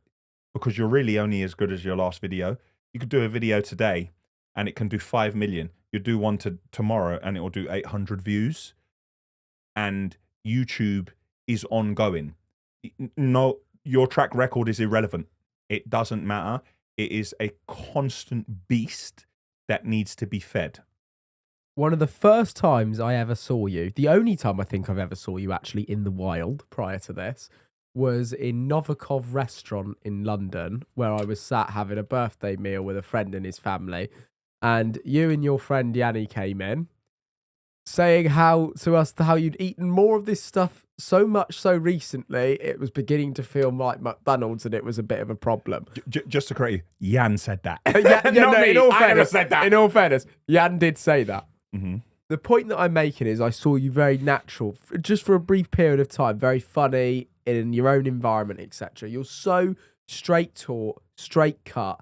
because you're really only as good as your last video. You could do a video today and it can do 5 million. You do one tomorrow and it will do 800 views. And YouTube is ongoing. No, your track record is irrelevant. It doesn't matter. It is a constant beast that needs to be fed. One of the first times I ever saw you, the only time I think I've ever saw you actually in the wild prior to this, was in Novikov restaurant in London, where I was sat having a birthday meal with a friend and his family. And you and your friend Yanni came in, saying how you'd eaten more of this stuff so much so recently, it was beginning to feel like McDonald's and it was a bit of a problem. Just to correct you, Jan said that. In all fairness, Jan did say that. Mm-hmm. The point that I'm making is I saw you very natural, just for a brief period of time, very funny in your own environment, etc. You're so straight talk, straight cut,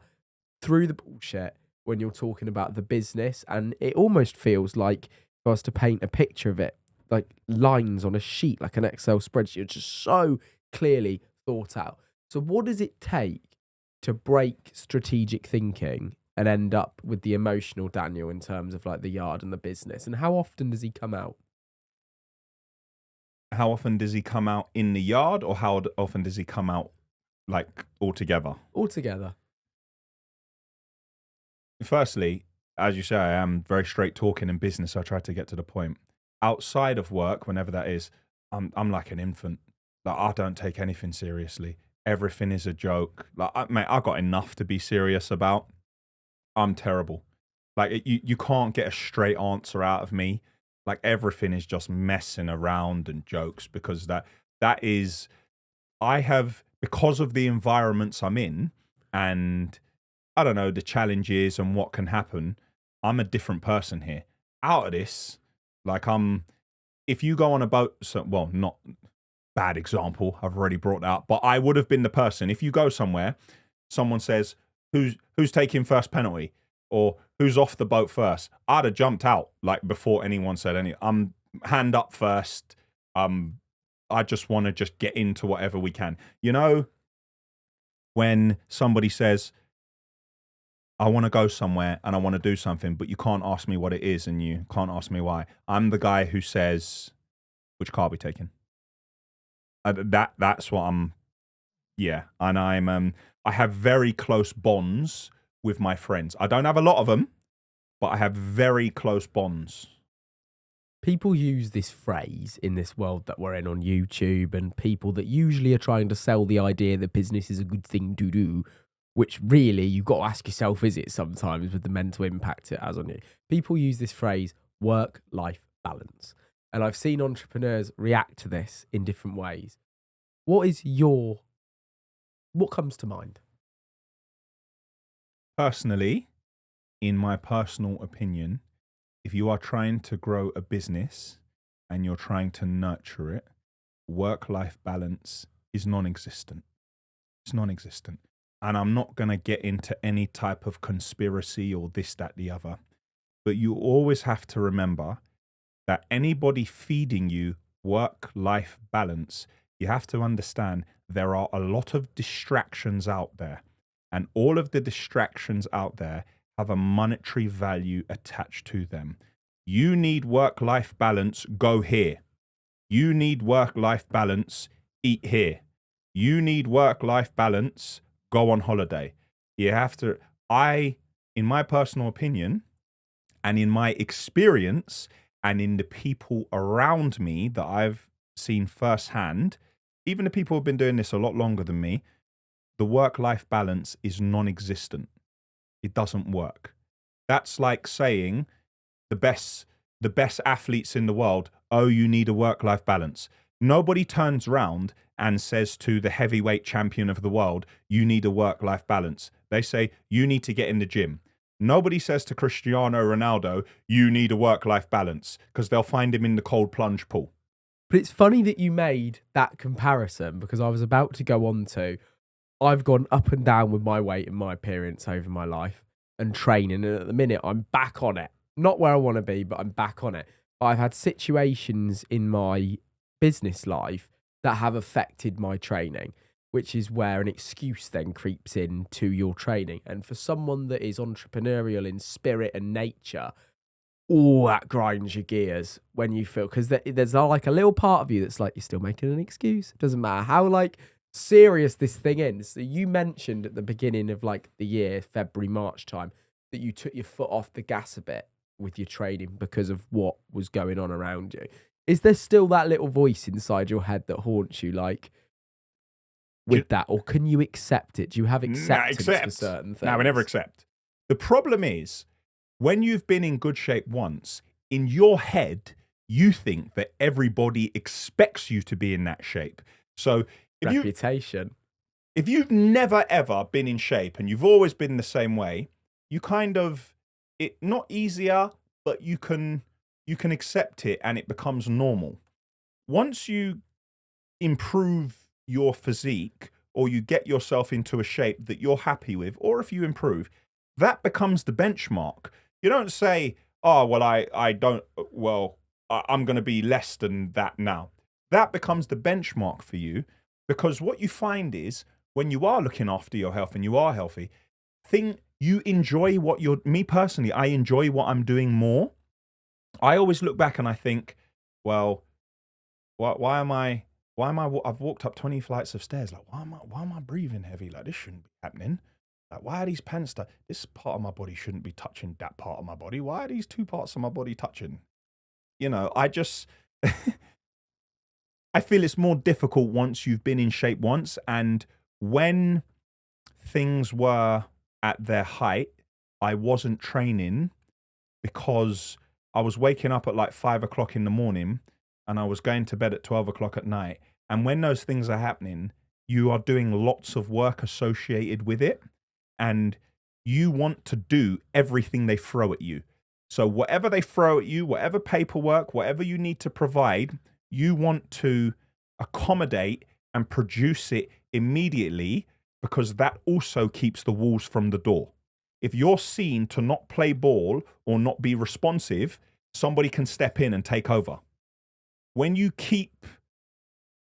through the bullshit when you're talking about the business. And it almost feels like, if I was to paint a picture of it, like lines on a sheet, like an Excel spreadsheet, it's just so clearly thought out. So what does it take to break strategic thinking and end up with the emotional Daniel in terms of like the yard and the business? And how often does he come out? How often does he come out in the yard, or how often does he come out like altogether? Altogether. Firstly, as you say, I am very straight talking in business. So I try to get to the point. Outside of work, whenever that is, I'm like an infant. Like, I don't take anything seriously. Everything is a joke. Like, mate, I got enough to be serious about. I'm terrible. Like, you can't get a straight answer out of me. Like, everything is just messing around and jokes, because that is, because of the environments I'm in, and I don't know, the challenges and what can happen, I'm a different person here. Out of this, like, if you go on a boat, well, not bad example, I've already brought that up, but I would have been the person, if you go somewhere, someone says, who's taking first penalty, or who's off the boat first, I'd have jumped out, like, before anyone said anything. I'm hand up first. I just want to just get into whatever we can. You know, when somebody says, I want to go somewhere and I want to do something, but you can't ask me what it is and you can't ask me why. I'm the guy who says, which car are we taking? That's what I'm, yeah. And I have very close bonds with my friends. I don't have a lot of them, but I have very close bonds. People use this phrase in this world that we're in on YouTube, and people that usually are trying to sell the idea that business is a good thing to do, which really you've got to ask yourself, is it sometimes, with the mental impact it has on you? People use this phrase, work-life balance. And I've seen entrepreneurs react to this in different ways. What comes to mind? Personally, in my personal opinion, if you are trying to grow a business and you're trying to nurture it, work-life balance is non-existent. It's non-existent. And I'm not going to get into any type of conspiracy or this, that, the other. But you always have to remember that anybody feeding you work-life balance, you have to understand there are a lot of distractions out there. And all of the distractions out there have a monetary value attached to them. You need work-life balance, go here. You need work-life balance, eat here. You need work-life balance, go on holiday. You have to, in my personal opinion, and in my experience, and in the people around me that I've seen firsthand, even the people who've been doing this a lot longer than me, the work-life balance is non-existent. It doesn't work. That's like saying the best athletes in the world, oh, you need a work-life balance. Nobody turns around and says to the heavyweight champion of the world, you need a work-life balance. They say, you need to get in the gym. Nobody says to Cristiano Ronaldo, you need a work-life balance, because they'll find him in the cold plunge pool. But it's funny that you made that comparison, because I was about to go on to, I've gone up and down with my weight and my appearance over my life and training. And at the minute, I'm back on it. Not where I want to be, but I'm back on it. I've had situations in my business life that have affected my training, which is where an excuse then creeps in to your training. And for someone that is entrepreneurial in spirit and nature, that grinds your gears when you feel, because there's like a little part of you that's like, you're still making an excuse. It doesn't matter how like serious this thing is. So you mentioned at the beginning of like the year, February, March time, that you took your foot off the gas a bit with your trading because of what was going on around you. Is there still that little voice inside your head that haunts you, like, with that, or can you accept it? Do you have acceptance for certain things? No, we never accept. The problem is, when you've been in good shape once, in your head, you think that everybody expects you to be in that shape. So reputation. If you've never ever been in shape and you've always been the same way, you kind of, it not easier, but you can accept it and it becomes normal. Once you improve your physique, or you get yourself into a shape that you're happy with, or if you improve, that becomes the benchmark. You don't say, oh, well, I'm going to be less than that now. That becomes the benchmark for you, because what you find is, when you are looking after your health and you are healthy, you enjoy me personally, I enjoy what I'm doing more. I always look back and I think, well, I've walked up 20 flights of stairs. Like, why am I breathing heavy? Like, this shouldn't be happening. Like, why are these pants this part of my body shouldn't be touching that part of my body? Why are these two parts of my body touching? You know, I just, I feel it's more difficult once you've been in shape once. And when things were at their height, I wasn't training because I was waking up at like 5 o'clock in the morning and I was going to bed at 12 o'clock at night. And when those things are happening, you are doing lots of work associated with it. And you want to do everything they throw at you. So whatever they throw at you, whatever paperwork, whatever you need to provide, you want to accommodate and produce it immediately, because that also keeps the wolves from the door. If you're seen to not play ball or not be responsive, somebody can step in and take over. When you keep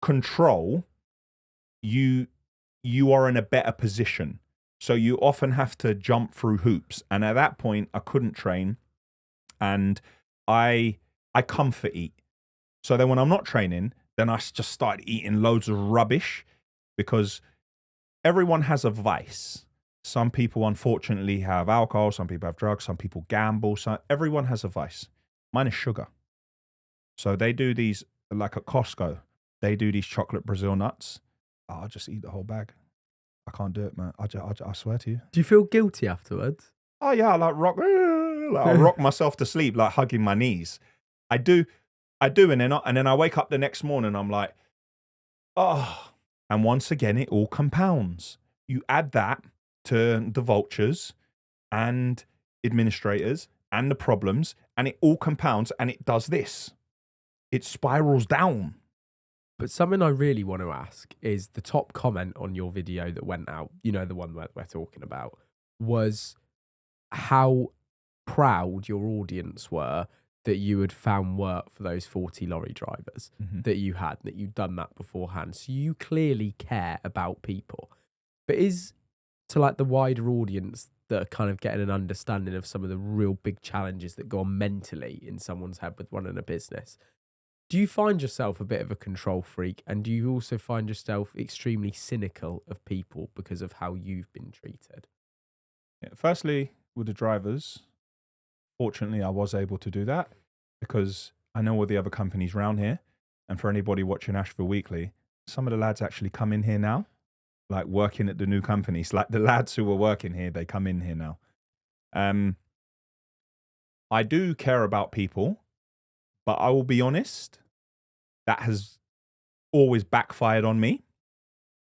control, you are in a better position. So you often have to jump through hoops. And at that point, I couldn't train. And I comfort eat. So then when I'm not training, then I just start eating loads of rubbish, because everyone has a vice. Some people, unfortunately, have alcohol. Some people have drugs. Some people gamble. So everyone has a vice. Mine is sugar. So they do these, like at Costco, they do these chocolate Brazil nuts. I'll just eat the whole bag. I can't do it, man. I swear to you. Do you feel guilty afterwards? Oh yeah, I rock myself to sleep, like hugging my knees. I do, and then I wake up the next morning. I'm like, oh, and once again, it all compounds. You add that to the vultures and administrators and the problems, and it all compounds, and it does this. It spirals down. But something I really want to ask is the top comment on your video that went out, you know, the one we're talking about, was how proud your audience were that you had found work for those 40 lorry drivers that you had, that you'd done that beforehand. So you clearly care about people. But is to like the wider audience that are kind of getting an understanding of some of the real big challenges that go on mentally in someone's head with running a business, do you find yourself a bit of a control freak? And do you also find yourself extremely cynical of people because of how you've been treated? Yeah, firstly, with the drivers, fortunately, I was able to do that because I know all the other companies around here. And for anybody watching Asheville Weekly, some of the lads actually come in here now, like working at the new companies. Like the lads who were working here, they come in here now. I do care about people, but I will be honest, that has always backfired on me.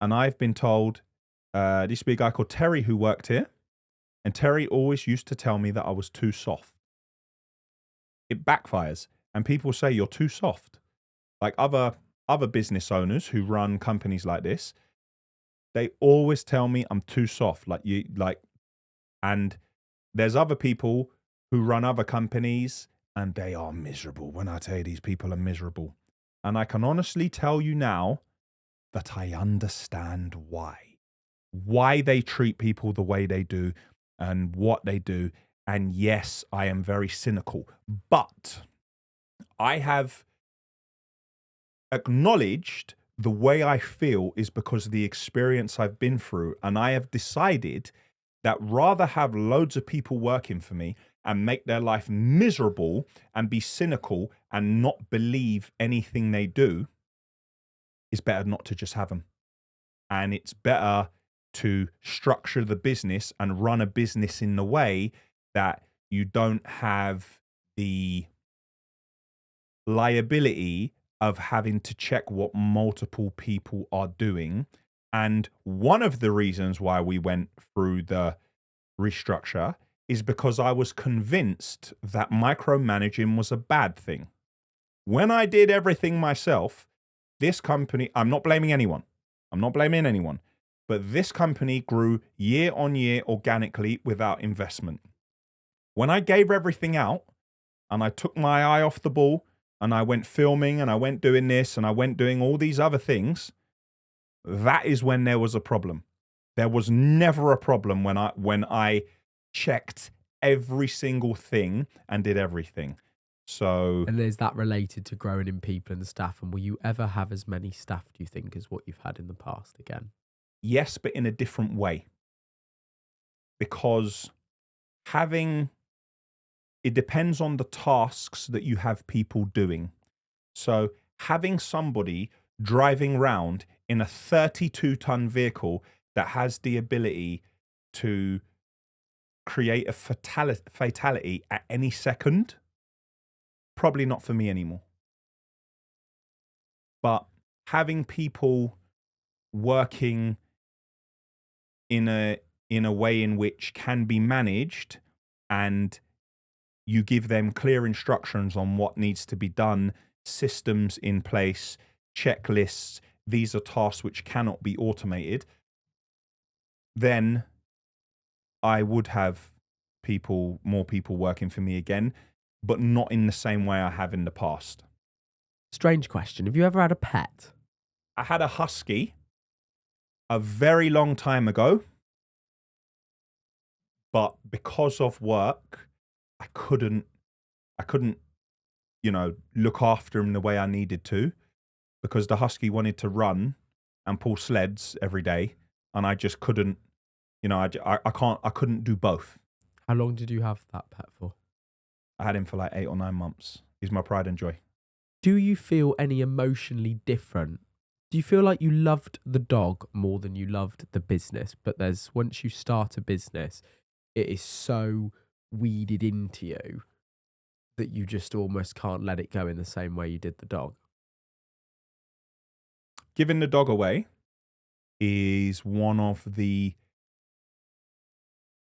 And I've been told, there used to be a guy called Terry who worked here. And Terry always used to tell me that I was too soft. It backfires. And people say you're too soft. Like other business owners who run companies like this, they always tell me I'm too soft. And there's other people who run other companies and they are miserable. When I tell you these people are miserable. And I can honestly tell you now that I understand why they treat people the way they do and what they do. And yes, I am very cynical, but I have acknowledged the way I feel is because of the experience I've been through. And I have decided that rather have loads of people working for me and make their life miserable and be cynical and not believe anything they do, is better not to just have them. And it's better to structure the business and run a business in the way that you don't have the liability of having to check what multiple people are doing. And one of the reasons why we went through the restructure is because I was convinced that micromanaging was a bad thing. When I did everything myself, this company, I'm not blaming anyone, but this company grew year on year organically without investment. When I gave everything out and I took my eye off the ball and I went filming and I went doing this and I went doing all these other things, that is when there was a problem. There was never a problem when I checked every single thing and did everything. So, and is that related to growing in people and staff? And will you ever have as many staff, do you think, as what you've had in the past again? Yes, but in a different way. because it depends on the tasks that you have people doing. So having somebody driving around in a 32-ton vehicle that has the ability to create a fatality at any second, probably not for me anymore. But having people working in a way in which can be managed, and you give them clear instructions on what needs to be done, systems in place, checklists, these are tasks which cannot be automated, then I would have more people working for me again, but not in the same way I have in the past. Strange question. Have you ever had a pet? I had a husky a very long time ago, but because of work, I couldn't, look after him the way I needed to, because the husky wanted to run and pull sleds every day, and I just couldn't, I couldn't do both. How long did you have that pet for? I had him for like 8 or 9 months. He's my pride and joy. Do you feel any emotionally different? Do you feel like you loved the dog more than you loved the business? But once you start a business, it is so weeded into you that you just almost can't let it go in the same way you did the dog. Giving the dog away is one of the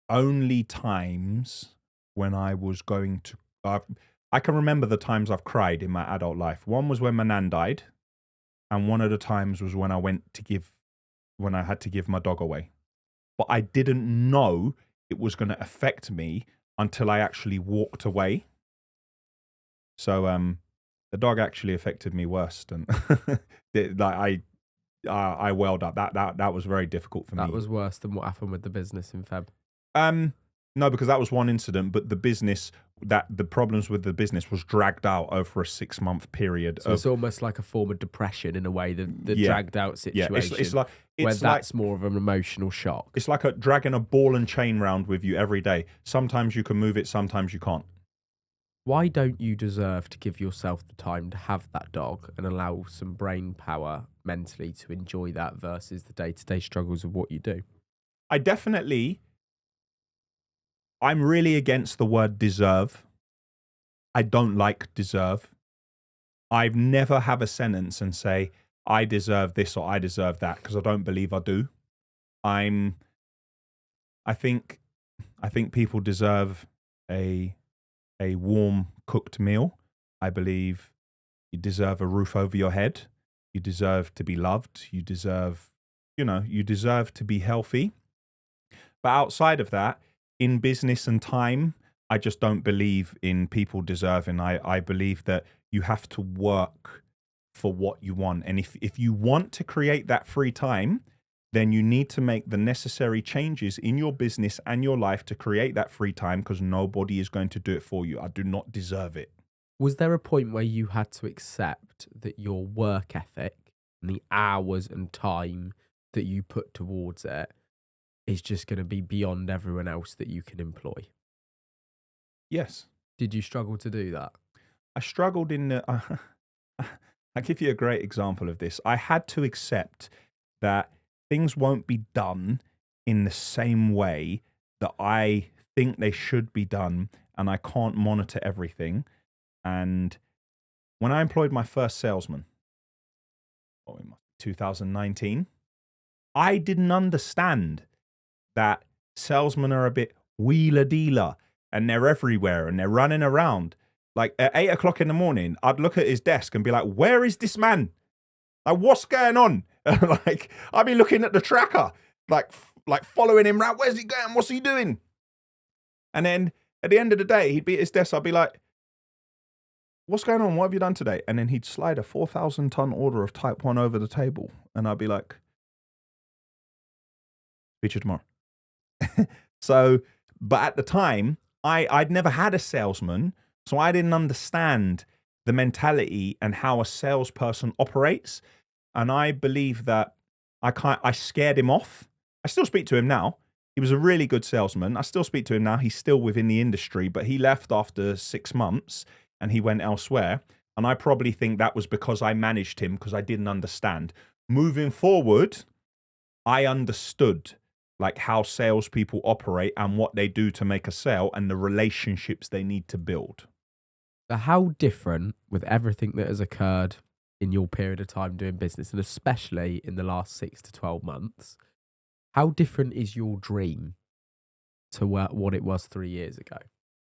only times when I was going to... I can remember the times I've cried in my adult life. One was when my nan died, and one of the times was when I had to give my dog away. But I didn't know it was going to affect me until I actually walked away. So the dog actually affected me worse than I welled up. That was very difficult for me. That was worse than what happened with the business in Feb. No, because that was one incident, but the problems with the business was dragged out over a 6-month period. So it's almost like a form of depression in a way, the dragged out situation. Yeah, where that's more of an emotional shock. It's like dragging a ball and chain round with you every day. Sometimes you can move it, sometimes you can't. Why don't you deserve to give yourself the time to have that dog and allow some brain power mentally to enjoy that versus the day-to-day struggles of what you do? I'm really against the word deserve. I don't like deserve. I've never have a sentence and say, I deserve this or I deserve that, because I don't believe I do. I think people deserve a warm cooked meal. I believe you deserve a roof over your head. You deserve to be loved. You deserve to be healthy. But outside of that, in business and time, I just don't believe in people deserving. I believe that you have to work for what you want. And if you want to create that free time, then you need to make the necessary changes in your business and your life to create that free time, because nobody is going to do it for you. I do not deserve it. Was there a point where you had to accept that your work ethic and the hours and time that you put towards it is just going to be beyond everyone else that you can employ? Yes. Did you struggle to do that? I struggled I'll give you a great example of this. I had to accept that things won't be done in the same way that I think they should be done, and I can't monitor everything. And when I employed my first salesman, in 2019, I didn't understand that salesmen are a bit wheeler-dealer, and they're everywhere, and they're running around. Like, at 8 o'clock in the morning, I'd look at his desk and be like, where is this man? Like, what's going on? Like, I'd be looking at the tracker, like following him around. Where's he going? What's he doing? And then at the end of the day, he'd be at his desk. I'd be like, what's going on? What have you done today? And then he'd slide a 4,000-ton order of Type 1 over the table. And I'd be like, speak to you tomorrow. So, but at the time, I'd never had a salesman, so I didn't understand the mentality and how a salesperson operates. And I believe that I scared him off. I still speak to him now, He was a really good salesman. I still speak to him now. He's still within the industry, but he left after 6 months and he went elsewhere. And I probably think that was because I managed him because I didn't understand. Moving forward, I understood like how salespeople operate and what they do to make a sale and the relationships they need to build. So how different, with everything that has occurred in your period of time doing business, and especially in the last 6 to 12 months, how different is your dream to what it was 3 years ago?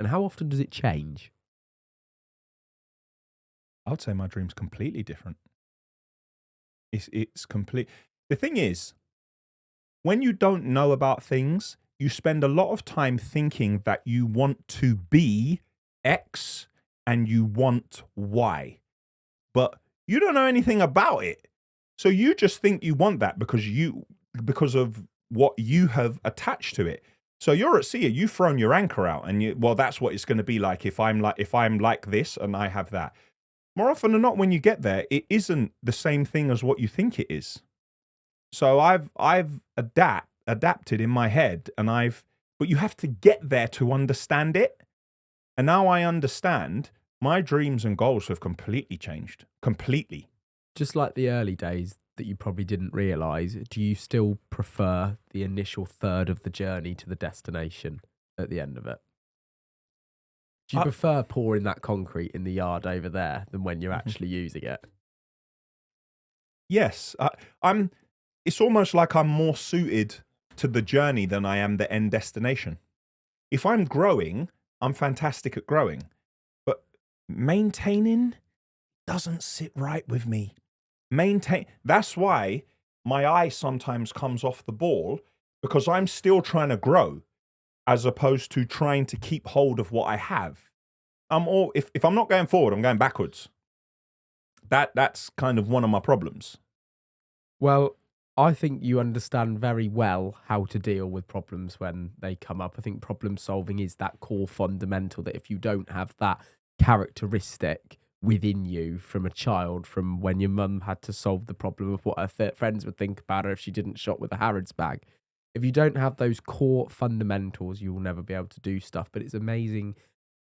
And how often does it change? I would say my dream's completely different. It's complete. The thing is, when you don't know about things, you spend a lot of time thinking that you want to be X and you want Y, but you don't know anything about it. So you just think you want that because of what you have attached to it. So you're at sea, you've thrown your anchor out and well, that's what it's going to be like if I'm like this and I have that. More often than not, when you get there, it isn't the same thing as what you think it is. So I've adapted in my head but you have to get there to understand it. And now I understand my dreams and goals have completely changed. Completely. Just like the early days that you probably didn't realise, do you still prefer the initial third of the journey to the destination at the end of it? Do you prefer pouring that concrete in the yard over there than when you're actually using it? Yes. It's almost like I'm more suited to the journey than I am the end destination. If I'm growing, I'm fantastic at growing. But maintaining doesn't sit right with me. That's why my eye sometimes comes off the ball, because I'm still trying to grow as opposed to trying to keep hold of what I have. If I'm not going forward, I'm going backwards. That's kind of one of my problems. Well, I think you understand very well how to deal with problems when they come up. I think problem solving is that core fundamental that if you don't have that characteristic within you from a child, from when your mum had to solve the problem of what her friends would think about her if she didn't shop with a Harrods bag. If you don't have those core fundamentals, you will never be able to do stuff. But it's amazing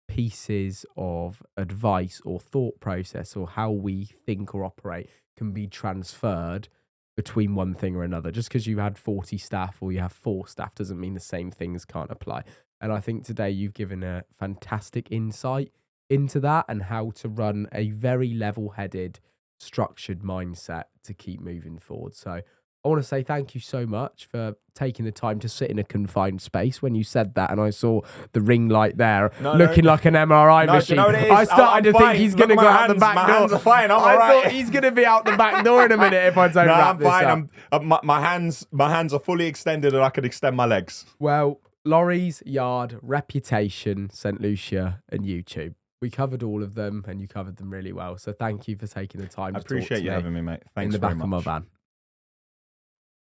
pieces of advice or thought process or how we think or operate can be transferred between one thing or another. Just because you had 40 staff or you have 4 staff doesn't mean the same things can't apply. And I think today you've given a fantastic insight into that and how to run a very level-headed, structured mindset to keep moving forward. So I want to say thank you so much for taking the time to sit in a confined space. When you said that and I saw the ring light there looking like an MRI machine, I started to think he's going to go out the back door. My hands are fine. I'm all I right. thought he's going to be out the back door in a minute if I don't wrap this up. I'm fine. My hands are fully extended and I can extend my legs. Well, lorries, yard, reputation, St. Lucia and YouTube. We covered all of them and you covered them really well. So thank you for taking the time to talk to me. I appreciate you having me, mate. Thanks in the very back of my much. van.